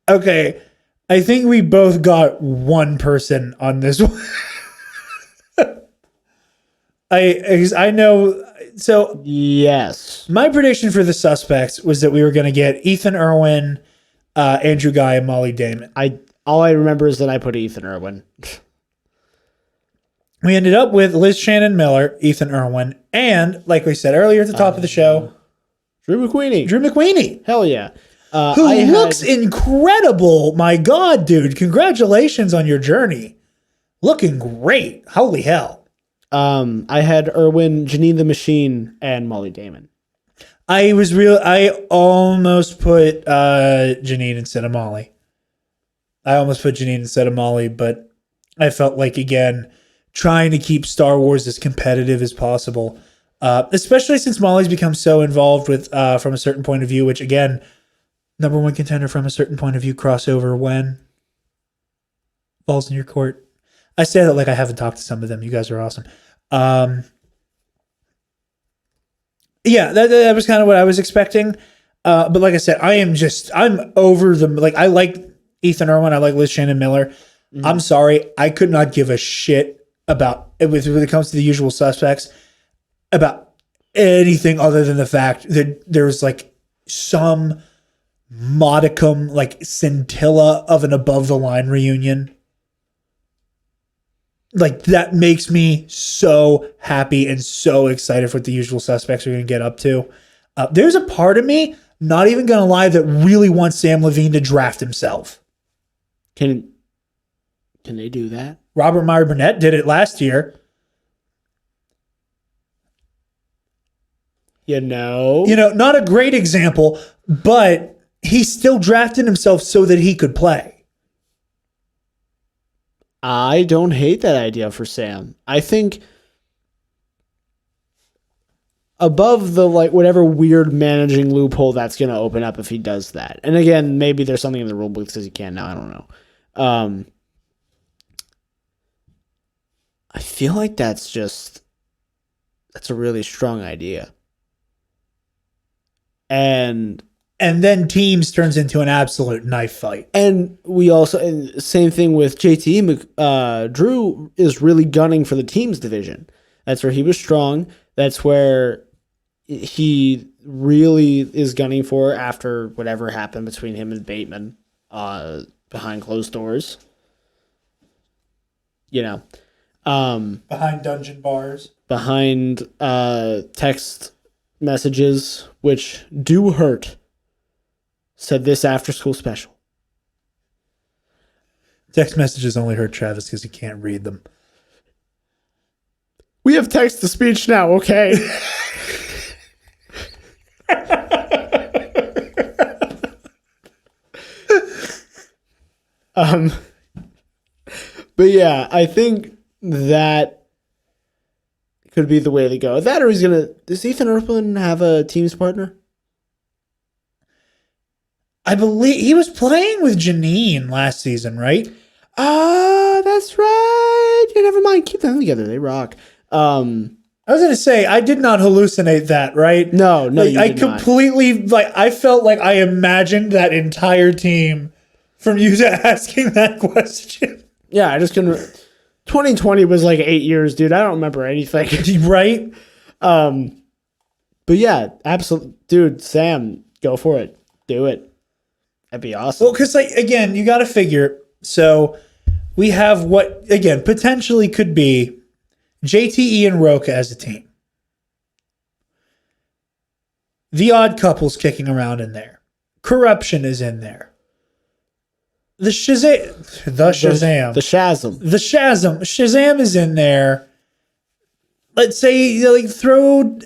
Okay. I think we both got one person on this one. I know. So yes, my prediction for the Suspects was that we were going to get Ethan Irwin, Andrew Guy, and Molly Damon. All I remember is that I put Ethan Irwin. We ended up with Liz Shannon Miller, Ethan Irwin, and like we said earlier at the top of the show, Drew McQueenie. Hell yeah. Who looks incredible. My God, dude. Congratulations on your journey. Looking great. Holy hell. I had Irwin, Janine the Machine, and Molly Damon. I almost put Janine instead of Molly. But I felt like, again, trying to keep Star Wars as competitive as possible, especially since Molly's become so involved with From a Certain Point of View, which, again, number one contender From a Certain Point of View crossover when falls in your court. I say that like I haven't talked to some of them. You guys are awesome. Yeah, that was kind of what I was expecting. But like I said, I'm over the, like, I like Ethan Irwin. I like Liz Shannon Miller. Mm-hmm. I'm sorry. I could not give a shit about it when it comes to The Usual Suspects about anything other than the fact that there's like some modicum, like scintilla of an above the line reunion. Like, that makes me so happy and so excited for what The Usual Suspects are going to get up to. There's a part of me, not even going to lie, that really wants Sam Levine to draft himself. Can they do that? Robert Meyer Burnett did it last year. Not a great example, but he still drafted himself so that he could play. I don't hate that idea for Sam. I think above the like whatever weird managing loophole that's going to open up if he does that. And again, maybe there's something in the rule book that says he can now. I don't know. I feel like that's a really strong idea. And then teams turns into an absolute knife fight. And we also, and same thing with JT. Drew is really gunning for the teams division. That's where he was strong. That's where he really is gunning for after whatever happened between him and Bateman behind closed doors. Behind dungeon bars. Behind text messages, which do hurt. Said this after school special. Text messages only hurt Travis because he can't read them. We have text to speech now, okay? But yeah, I think that could be the way to go. That or does Ethan Erpelin have a teams partner? I believe he was playing with Janine last season, right? That's right. Yeah, never mind. Keep them together. They rock. I was going to say, I did not hallucinate that, right? No, like, you I did completely, not. I felt like I imagined that entire team from you asking that question. Yeah, I just couldn't. 2020 was like 8 years, dude. I don't remember anything. Right? But yeah, absolutely. Dude, Sam, go for it. Do it. That'd be awesome. Well, because, again, you got to figure. So we have what, again, potentially could be JTE and Roca as a team. The Odd Couple's kicking around in there. Corruption is in there. The Shazam. The Shazam. Shazam is in there. Let's say, throw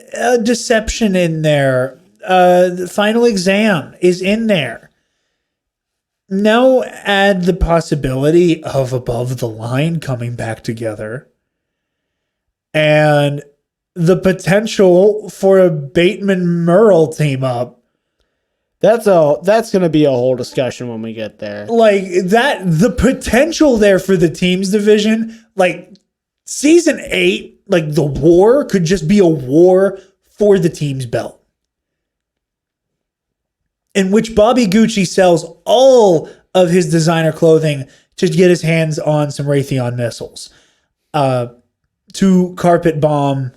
Deception in there. The Final Exam is in there. Now add the possibility of Above the Line coming back together. And the potential for a Bateman-Merle team up. That's going to be a whole discussion when we get there. The potential there for the teams division, season 8, the war could just be a war for the team's belt. In which Bobby Gucci sells all of his designer clothing to get his hands on some Raytheon missiles. To carpet bomb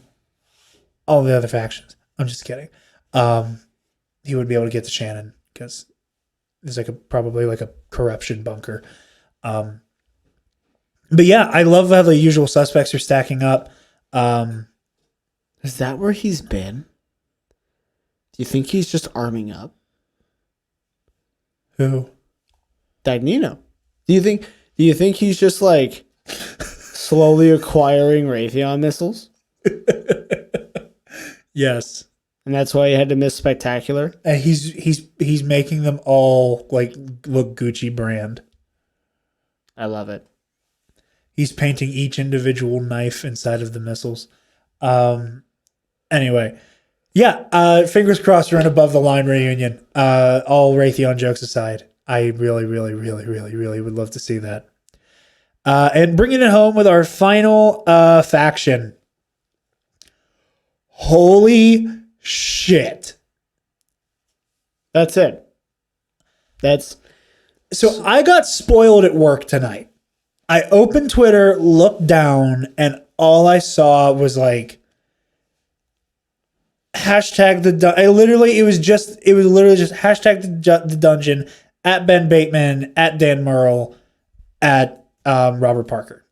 all the other factions. I'm just kidding. He would be able to get to Shannon because there's probably a corruption bunker. But yeah, I love how the usual suspects are stacking up. Is that where he's been? Do you think he's just arming up? Who? Dagnino. Do you think he's just slowly acquiring Raytheon missiles? Yes. And that's why he had to miss Spectacular? And he's making them all look Gucci brand. I love it. He's painting each individual knife inside of the missiles. Anyway. Yeah, fingers crossed for an Above the Line reunion. All Raytheon jokes aside, I really, really, really, really, really would love to see that. And bringing it home with our final faction. Holy shit. That's it. So I got spoiled at work tonight. I opened Twitter, looked down, and all I saw was hashtag it was literally just hashtag the dungeon at Ben Bateman, at Dan Merle, at Robert Parker.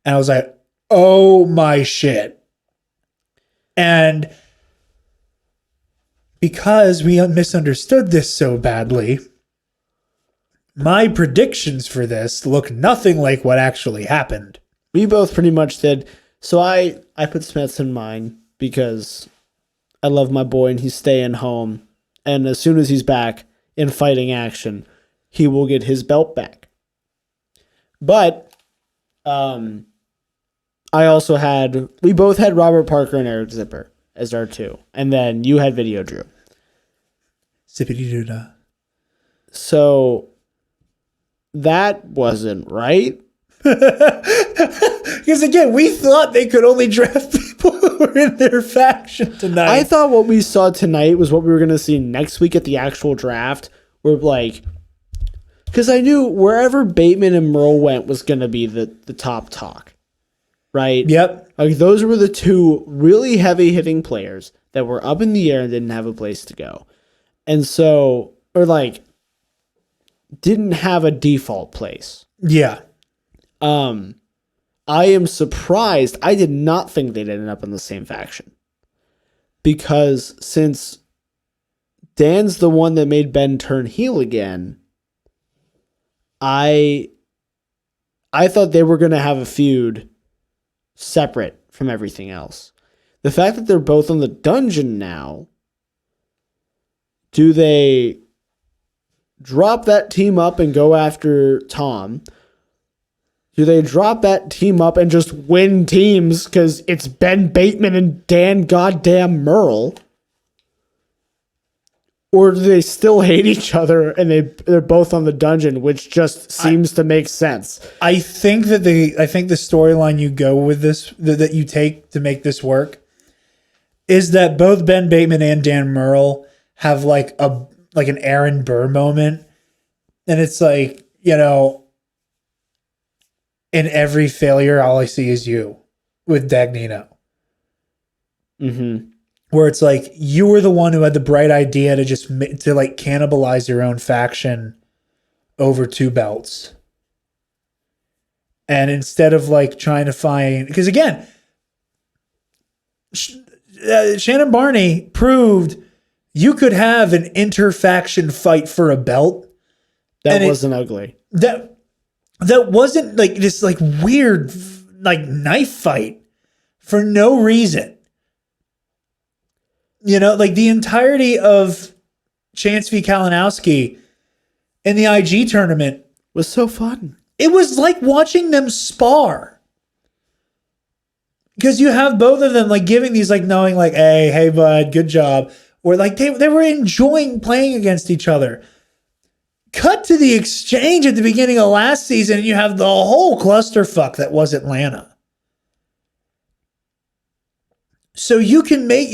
And I was like, oh my shit. And because we misunderstood this so badly, my predictions for this look nothing like what actually happened. We both pretty much did. So I put Smiths in mine because I love my boy and he's staying home. And as soon as he's back in fighting action, he will get his belt back. But we both had Robert Parker and Eric Zipper. as R2. And then you had Video Drew. Zippity-doo-dah. So that wasn't right. Because again, we thought they could only draft people who were in their faction tonight. I thought what we saw tonight was what we were going to see next week at the actual draft. Where like, because I knew wherever Bateman and Merle went was going to be the top talk, right? Yep. Like those were the two really heavy hitting players that were up in the air and didn't have a place to go. And so, or like, didn't have a default place. Yeah. I am surprised. I did not think they'd end up in the same faction. Because since Dan's the one that made Ben turn heel again, I thought they were going to have a feud separate from everything else. The fact that they're both in the dungeon now, do they drop that team up and go after Tom? Do they drop that team up and just win teams because it's Ben Bateman and Dan goddamn Merle? Or do they still hate each other and they're both on the dungeon, which just seems to make sense? I think that the storyline you go with this, that you take to make this work, is that both Ben Bateman and Dan Merle have like an Aaron Burr moment. And it's like, you know, in every failure, all I see is you with Dagnino. Mm-hmm. Where it's like, you were the one who had the bright idea to like cannibalize your own faction over two belts. And instead of like trying to find, because again, Shannon Barney proved you could have an inter-faction fight for a belt. That wasn't ugly. That wasn't like this like weird like knife fight for no reason. You know, like the entirety of Chance v. Kalinowski in the IG tournament was so fun. It was like watching them spar. Because you have both of them like giving these like knowing like, hey bud, good job. Or like they were enjoying playing against each other. Cut to the exchange at the beginning of last season, and you have the whole clusterfuck that was Atlanta. So you can make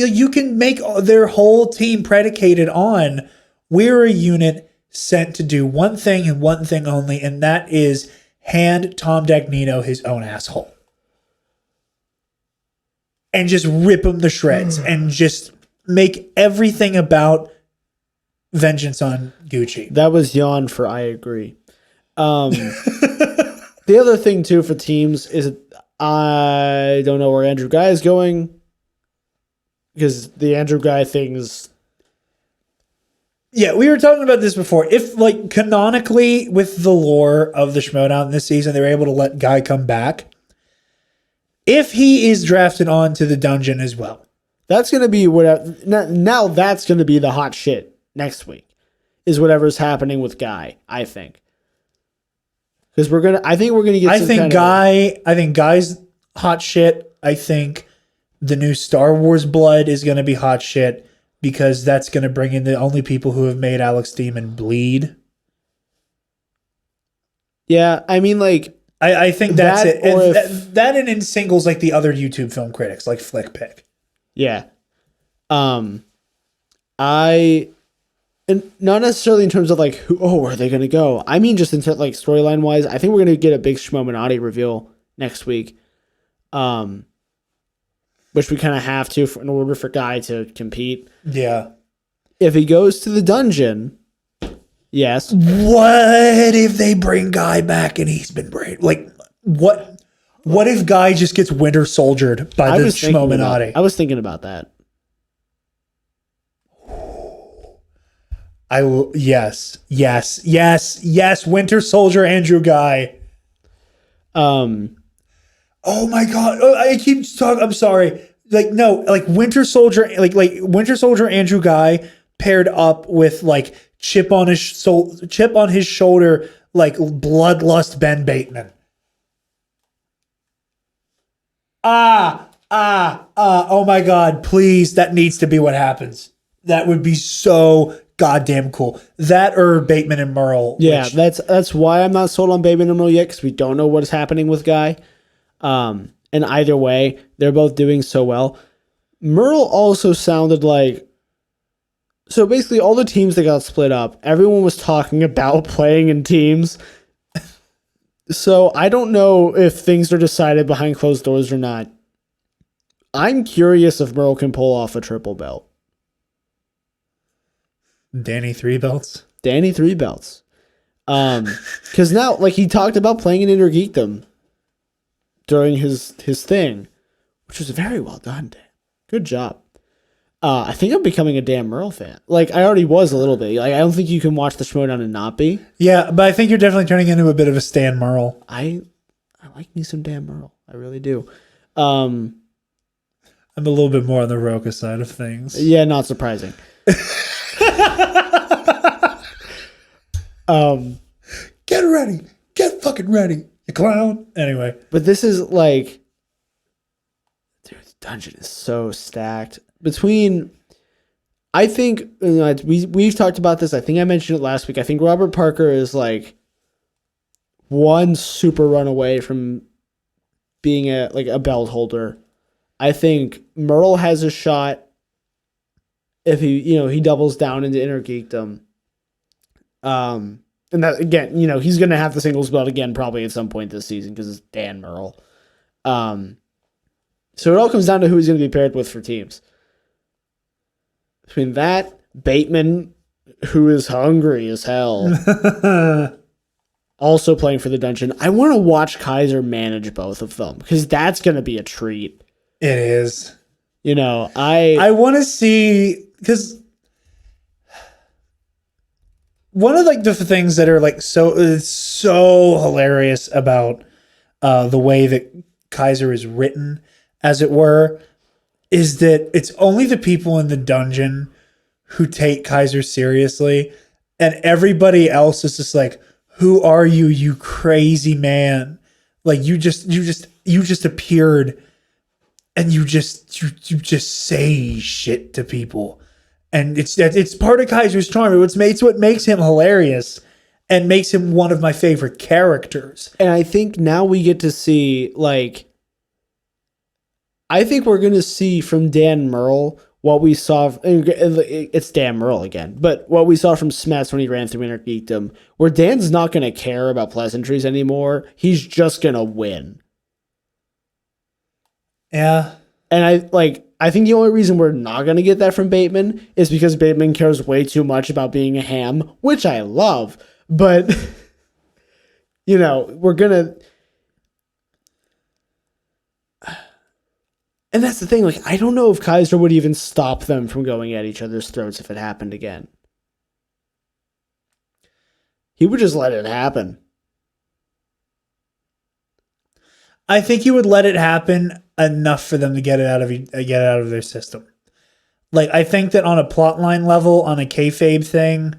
their whole team predicated on we're a unit sent to do one thing and one thing only, and that is hand Tom Dagnino his own asshole. And just rip him to shreds and just make everything about vengeance on Gucci. That was yawn for I agree. The other thing too for teams is I don't know where Andrew Guy is going because the Andrew Guy thing's. Yeah, we were talking about this before. If like canonically with the lore of the Schmoedown this season, they were able to let Guy come back. If he is drafted onto the dungeon as well, that's going to be whatever. Now that's going to be the hot shit next week. Is whatever's happening with Guy. I think because I think we're gonna get. I think Guy's hot shit. I think the new Star Wars blood is going to be hot shit because that's going to bring in the only people who have made Alex Demon bleed. Yeah, I mean, like. I think that's that, it. That and in singles like the other YouTube film critics, like Flick Pick. Yeah. And not necessarily in terms of like where are they gonna go? I mean just in terms like storyline wise, I think we're gonna get a big Schmominati reveal next week. Which we kind of have to in order for Guy to compete. Yeah. If he goes to the dungeon. Yes. What if they bring Guy back and he's been braid? Like, what if Guy just gets Winter Soldiered by the Schmominati? I was thinking about that. I will. Yes. Winter Soldier Andrew Guy. Oh my God. I keep talking. I'm sorry. Like, no, like Winter Soldier, like Winter Soldier Andrew Guy paired up with like chip on his shoulder, like bloodlust Ben Bateman. Oh my God, please. That needs to be what happens. That would be so goddamn cool. That or Bateman and Merle. Yeah, that's why I'm not sold on Bateman and Merle yet, because we don't know what's happening with Guy. And either way, they're both doing so well. Merle also sounded like... So basically, all the teams that got split up, everyone was talking about playing in teams. So I don't know if things are decided behind closed doors or not. I'm curious if Merle can pull off a triple belt. Danny 3 belts. Danny 3 belts. Because now, like, he talked about playing in Intergeekdom during his thing, which was very well done, Dan. Good job. I think I'm becoming a Dan Merle fan. Like, I already was a little bit. Like, I don't think you can watch the Schmodown and not be. Yeah, but I think you're definitely turning into a bit of a Stan Merle. I like me some Dan Merle. I really do. I'm a little bit more on the Roca side of things. Yeah, not surprising. Get ready. Get fucking ready, you clown. Anyway. But this is like... Dude, the dungeon is so stacked. Between... I think... we've talked about this. I think I mentioned it last week. I think Robert Parker is like one super run away from being a belt holder. I think Merle has a shot if he doubles down into Intergeekdom. And that, again, he's going to have the singles belt again probably at some point this season because it's Dan Merle. So it all comes down to who he's going to be paired with for teams. Between that, Bateman, who is hungry as hell, also playing for the dungeon. I want to watch Kaiser manage both of them because that's going to be a treat. It is. I want to see, because one of the things that are so hilarious about the way that Kaiser is written, as it were, is that it's only the people in the dungeon who take Kaiser seriously, and everybody else is just like, "Who are you, you crazy man? Like you just appeared." And you just say shit to people, and it's part of Kaiser's charm. It's what makes him hilarious, and makes him one of my favorite characters. And I think now we get to see I think we're gonna see from Dan Merle what we saw. It's Dan Merle again, but what we saw from Smets when he ran through Intergeekdom, where Dan's not gonna care about pleasantries anymore. He's just gonna win. Yeah. And I think the only reason we're not going to get that from Bateman is because Bateman cares way too much about being a ham, which I love. But, we're going to... And that's the thing. I don't know if Kaiser would even stop them from going at each other's throats if it happened again. He would just let it happen. I think he would let it happen enough for them to get it out of their system. I think that on a plotline level, on a kayfabe thing,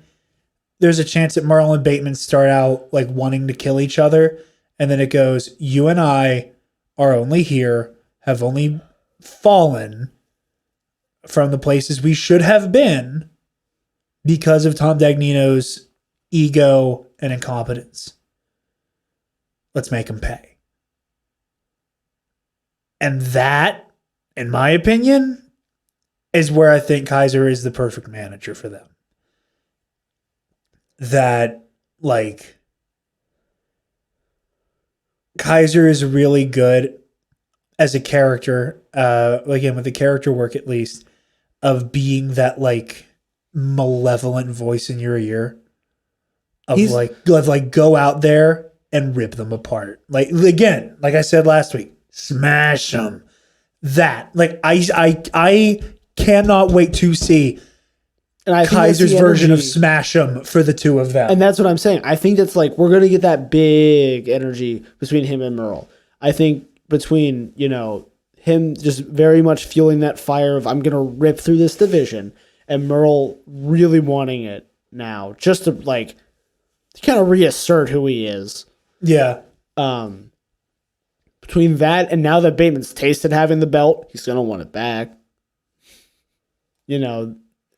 there's a chance that Merle and Bateman start out wanting to kill each other, and then it goes, "You and I are only here, have only fallen from the places we should have been because of Tom Dagnino's ego and incompetence. Let's make him pay." And that, in my opinion, is where I think Kaiser is the perfect manager for them. That, Kaiser is really good as a character, again, with the character work at least, of being that, malevolent voice in your ear. Of go out there and rip them apart. Again, like I said last week, smash them. That I cannot wait to see Kaiser's version of smash them for the two of them. And that's what I'm saying. I think that's we're gonna get that big energy between him and Merle. I think between him just very much fueling that fire of I'm gonna rip through this division, and Merle really wanting it now, just to kind of reassert who he is. Yeah. between that and now that Bateman's tasted having the belt, he's going to want it back. You know,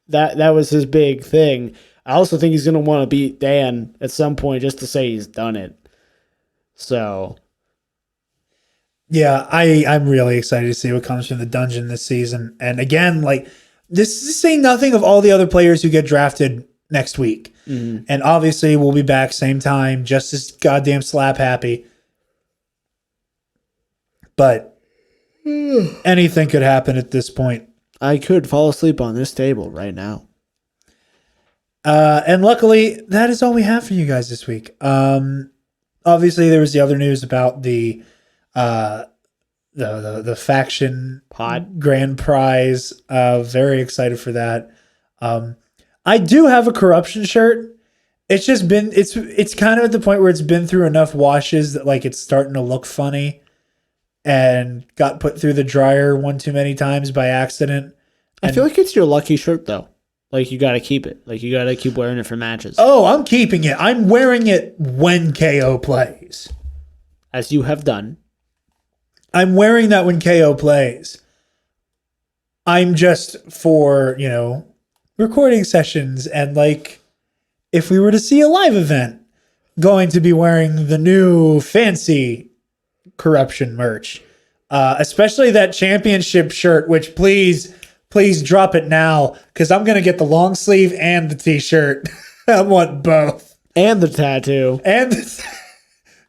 that was his big thing. I also think he's going to want to beat Dan at some point just to say he's done it. So, yeah, I'm really excited to see what comes from the dungeon this season. And again, like this is saying nothing of all the other players who get drafted next week. Mm-hmm. And obviously we'll be back same time, just as goddamn slap happy. But anything could happen at this point. I could fall asleep on this table right now. And luckily, that is all we have for you guys this week. Obviously, there was the other news about the faction pod grand prize. Very excited for that. I do have a corruption shirt. It's just been it's kind of at the point where it's been through enough washes that like it's starting to look funny, and got put through the dryer one too many times by accident. I feel like it's your lucky shirt though. Like you got to keep it. Like you got to keep wearing it for matches. Oh, I'm keeping it. I'm wearing it when KO plays. As you have done. I'm wearing that when KO plays. I'm just for, recording sessions and like if we were to see a live event, going to be wearing the new fancy corruption merch. Especially that championship shirt, which please drop it now because I'm going to get the long sleeve and the t-shirt. I want both. And the tattoo. And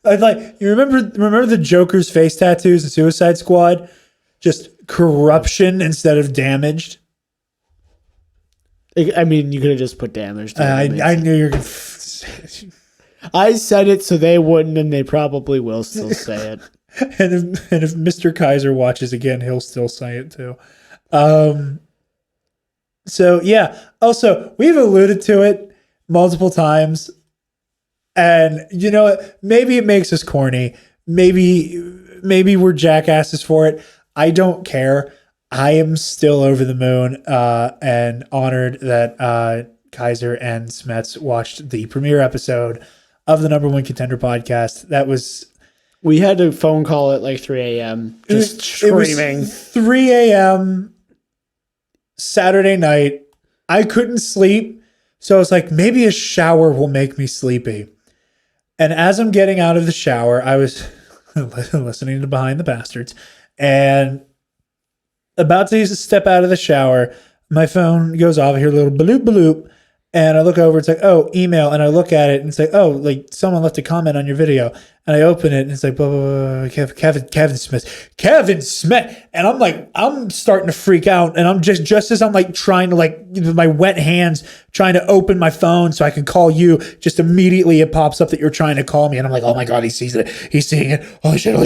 I'd like, you remember the Joker's face tattoos in Suicide Squad? Just corruption instead of damaged. I mean, you could have just put damaged. I knew you were going to. I said it so they wouldn't, and they probably will still say it. and if Mr. Kaiser watches again, he'll still say it too. So yeah, also we've alluded to it multiple times and maybe it makes us corny. Maybe we're jackasses for it. I don't care. I am still over the moon, and honored that, Kaiser and Smets watched the premiere episode of the Number One Contender podcast. We had to phone call at like 3 a.m. just screaming. It was 3 a.m. Saturday night. I couldn't sleep. So I was like, maybe a shower will make me sleepy. And as I'm getting out of the shower, I was listening to Behind the Bastards and about to step out of the shower. My phone goes off. I hear a little bloop, bloop. And I look over, it's like, oh, email. And I look at it and it's like, oh, like someone left a comment on your video. And I open it and it's like, blah, blah, blah, Kevin Smith. And I'm like, I'm starting to freak out. And I'm just as I'm like trying to like, my wet hands trying to open my phone so I can call you, just immediately it pops up that you're trying to call me. And I'm like, oh my God, he sees it. He's seeing it. Holy shit. We're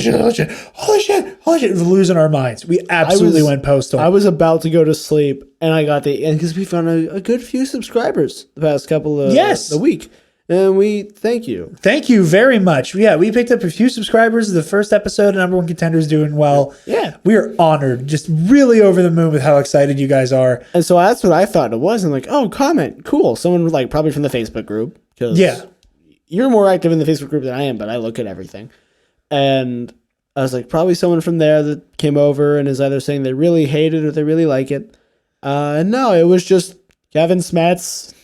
losing our minds. We absolutely went postal. I was about to go to sleep and I got because we found a good few subscribers the past couple of the week. And we thank you. Thank you very much. Yeah, we picked up a few subscribers. The first episode, Number One Contender is doing well. Yeah. We are honored. Just really over the moon with how excited you guys are. And so that's what I thought it was. I'm like, oh, comment. Cool. Someone like probably from the Facebook group. Yeah. You're more active in the Facebook group than I am, but I look at everything. And I was like, probably someone from there that came over and is either saying they really hate it or they really like it. And no, it was just Kevin Smets.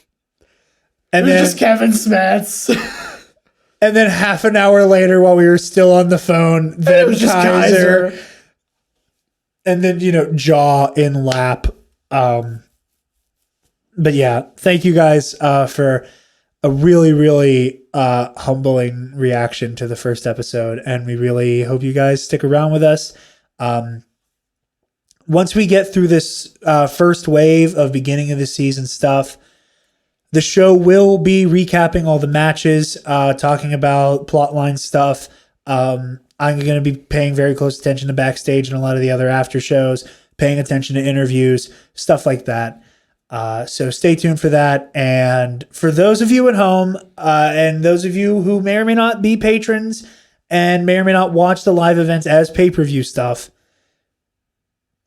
And then just Kevin Smets. And then half an hour later, while we were still on the phone, then it was just Kaiser. And then, jaw in lap. But yeah, thank you guys for a really, really humbling reaction to the first episode. And we really hope you guys stick around with us. Once we get through this first wave of beginning of the season stuff, the show will be recapping all the matches, talking about plotline stuff. I'm going to be paying very close attention to backstage and a lot of the other after shows, paying attention to interviews, stuff like that. So stay tuned for that. And for those of you at home, and those of you who may or may not be patrons and may or may not watch the live events as pay-per-view stuff,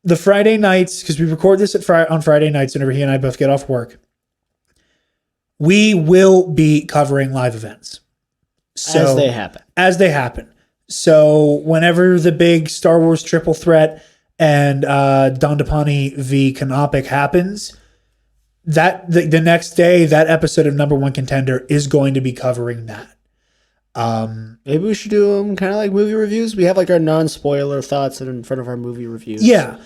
the Friday nights, because we record this on Friday nights whenever he and I both get off work, we will be covering live events. As they happen. So whenever the big Star Wars triple threat and Dandapani v. Canopic happens, that the next day, that episode of Number One Contender is going to be covering that. Maybe we should do them kind of like movie reviews. We have like our non-spoiler thoughts in front of our movie reviews. Yeah.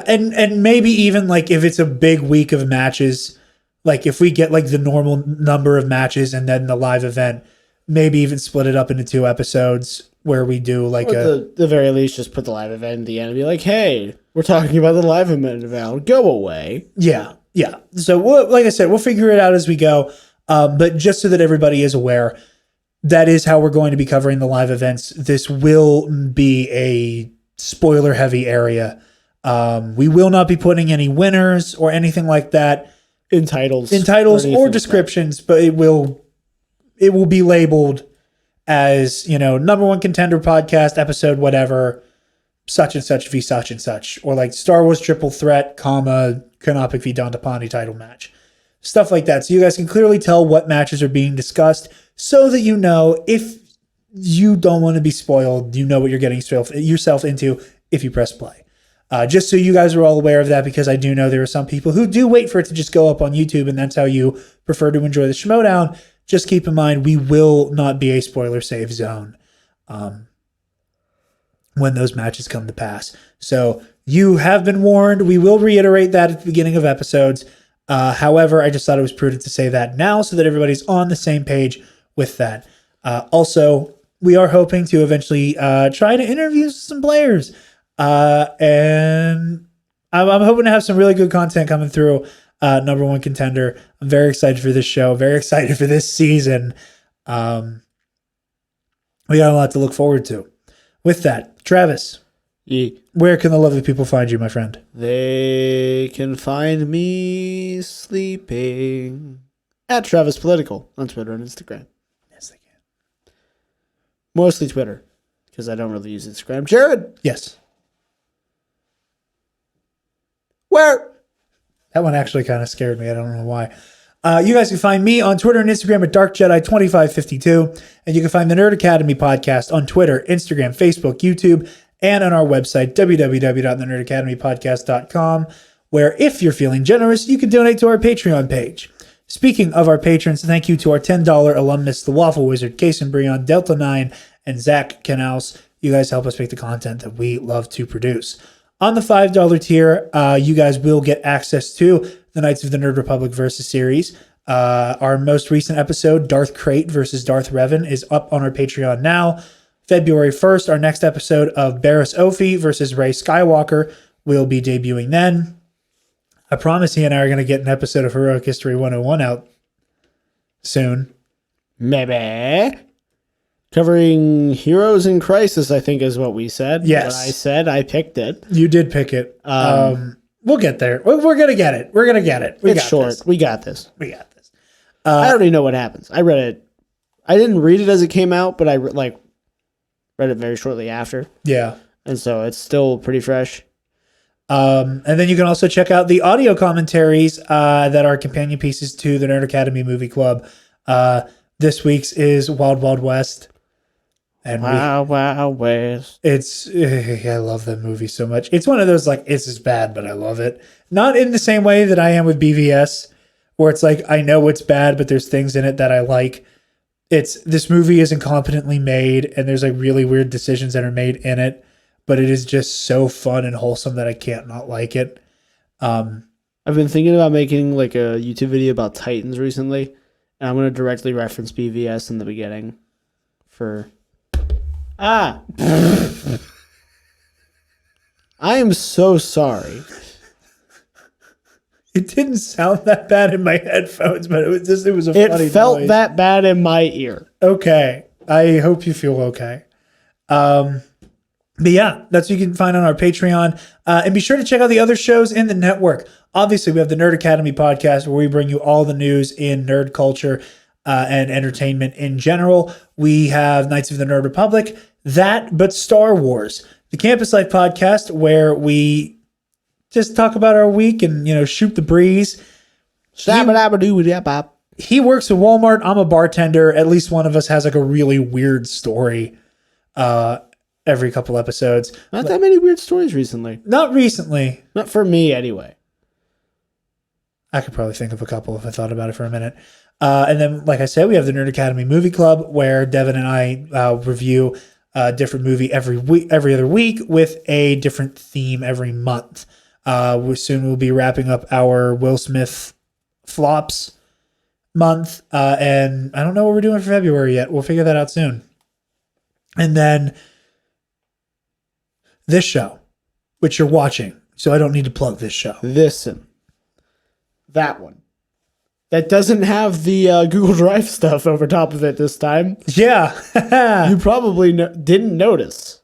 And maybe even like if it's a big week of matches, like if we get like the normal number of matches and then the live event, maybe even split it up into 2 episodes where we do like the very least just put the live event at the end and be like, hey, we're talking about the live event, go away. Yeah. So like I said, we'll figure it out as we go. But just so that everybody is aware, that is how we're going to be covering the live events. This will be a spoiler heavy area. We will not be putting any winners or anything like that in titles or descriptions, but it will be labeled as, Number One Contender podcast episode, whatever, such and such v such and such, or like Star Wars triple threat, Canopic v Dandapani title match, stuff like that. So you guys can clearly tell what matches are being discussed so that if you don't want to be spoiled, you know what you're getting yourself into if you press play. Just so you guys are all aware of that, because I do know there are some people who do wait for it to just go up on YouTube, and that's how you prefer to enjoy the Schmodown. Just keep in mind, we will not be a spoiler safe zone when those matches come to pass. So you have been warned. We will reiterate that at the beginning of episodes. However, I just thought it was prudent to say that now so that everybody's on the same page with that. Also, we are hoping to eventually try to interview some players. And I'm hoping to have some really good content coming through Number One Contender. I'm very excited for this show, very excited for this season. We got a lot to look forward to. With that, Travis, where can the lovely people find you, my friend? They can find me sleeping at Travis Political on Twitter and Instagram. Yes, they can. Mostly Twitter, because I don't really use Instagram. Jarod. Yes. Where? That one actually kind of scared me. I don't know why. You guys can find me on Twitter and Instagram at DarkJedi2552. And you can find the Nerd Academy podcast on Twitter, Instagram, Facebook, YouTube, and on our website, www.thenerdacademypodcast.com, where if you're feeling generous, you can donate to our Patreon page. Speaking of our patrons, thank you to our $10 alumnus, the Waffle Wizard, Kason Brion, Delta 9, and Zach Canals. You guys help us make the content that we love to produce. On the $5 tier, you guys will get access to the Knights of the Nerd Republic versus series. Our most recent episode, Darth Crate versus Darth Revan, is up on our Patreon now. February 1st, our next episode of Barriss Ophi versus Rey Skywalker will be debuting then. I promise he and I are going to get an episode of Heroic History 101 out soon. Maybe. Covering Heroes in Crisis, I think is what we said. Yes. What I said, I picked it. You did pick it. We'll get there. We're going to get it. We're going to get it. It's short. This. We got this. We got this. I already know what happens. I read it. I didn't read it as it came out, but I read it very shortly after. Yeah. And so it's still pretty fresh. And then you can also check out the audio commentaries that are companion pieces to the Nerd Academy Movie Club. This week's is Wild Wild West. And Wild West. I love that movie so much. It's one of those, it's just bad, but I love it. Not in the same way that I am with BVS, where it's like, I know it's bad, but there's things in it that I like. This movie is incompetently made, and there's really weird decisions that are made in it, but it is just so fun and wholesome that I can't not like it. I've been thinking about making a YouTube video about Titans recently, and I'm going to directly reference BVS in the beginning for... I am so sorry. It didn't sound that bad in my headphones, but it was a funny It felt noise. that bad in my ear. Okay. I hope you feel okay. But yeah, that's what you can find on our Patreon. And be sure to check out the other shows in the network. Obviously, we have the Nerd Academy podcast, where we bring you all the news in nerd culture and entertainment in general. We have Knights of the Nerd Republic, but Star Wars. The Campus Life podcast, where we just talk about our week and, shoot the breeze. He works at Walmart. I'm a bartender. At least one of us has a really weird story every couple episodes. Not that many weird stories recently. Not recently. Not for me, anyway. I could probably think of a couple if I thought about it for a minute. And then, like I said, we have the Nerd Academy Movie Club, where Devin and I review a different movie every other week with a different theme every month. Soon we'll be wrapping up our Will Smith flops month, and I don't know what we're doing for February yet. We'll figure that out soon. And then this show, which you're watching, so I don't need to plug this show. Listen, that one. That doesn't have the Google Drive stuff over top of it this time. Yeah. You probably didn't notice,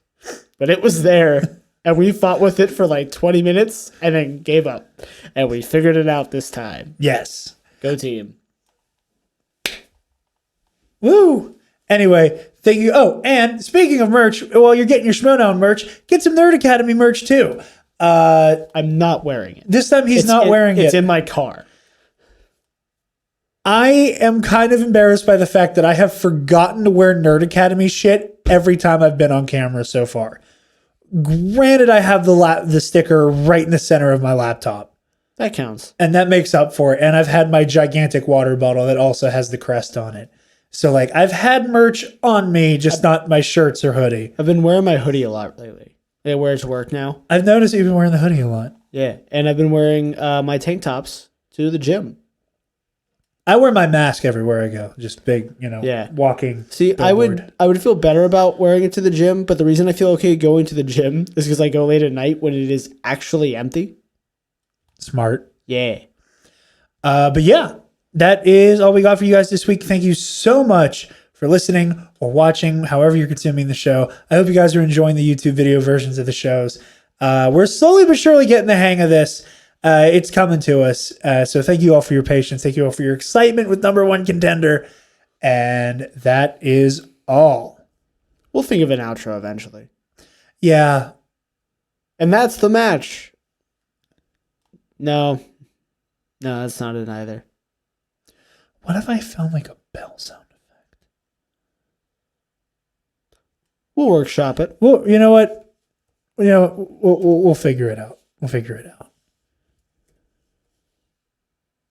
but it was there. And we fought with it for like 20 minutes and then gave up. And we figured it out this time. Yes. Go team. Woo. Anyway, thank you. Oh, and speaking of merch, while you're getting your Schmodown merch, get some Nerd Academy merch too. I'm not wearing it. This time he's not wearing it. It's in my car. I am kind of embarrassed by the fact that I have forgotten to wear Nerd Academy shit every time I've been on camera so far. Granted, I have the sticker right in the center of my laptop. That counts. And that makes up for it. And I've had my gigantic water bottle that also has the crest on it. So, like, I've had merch on me, just not my shirts or hoodie. I've been wearing my hoodie a lot lately. I wear it to work now. I've noticed you've been wearing the hoodie a lot. Yeah. And I've been wearing my tank tops to the gym. I wear my mask everywhere I go. Just big, walking. See, billboard. I would feel better about wearing it to the gym, but the reason I feel okay going to the gym is because I go late at night when it is actually empty. Smart. Yeah. But yeah, that is all we got for you guys this week. Thank you so much for listening or watching, however you're consuming the show. I hope you guys are enjoying the YouTube video versions of the shows. We're slowly but surely getting the hang of this. It's coming to us. So thank you all for your patience. Thank you all for your excitement with number one contender. And that is all. We'll think of an outro eventually. Yeah. And that's the match. No, that's not it either. What if I found like a bell sound effect? We'll workshop it. Well, you know what? We'll figure it out. We'll figure it out.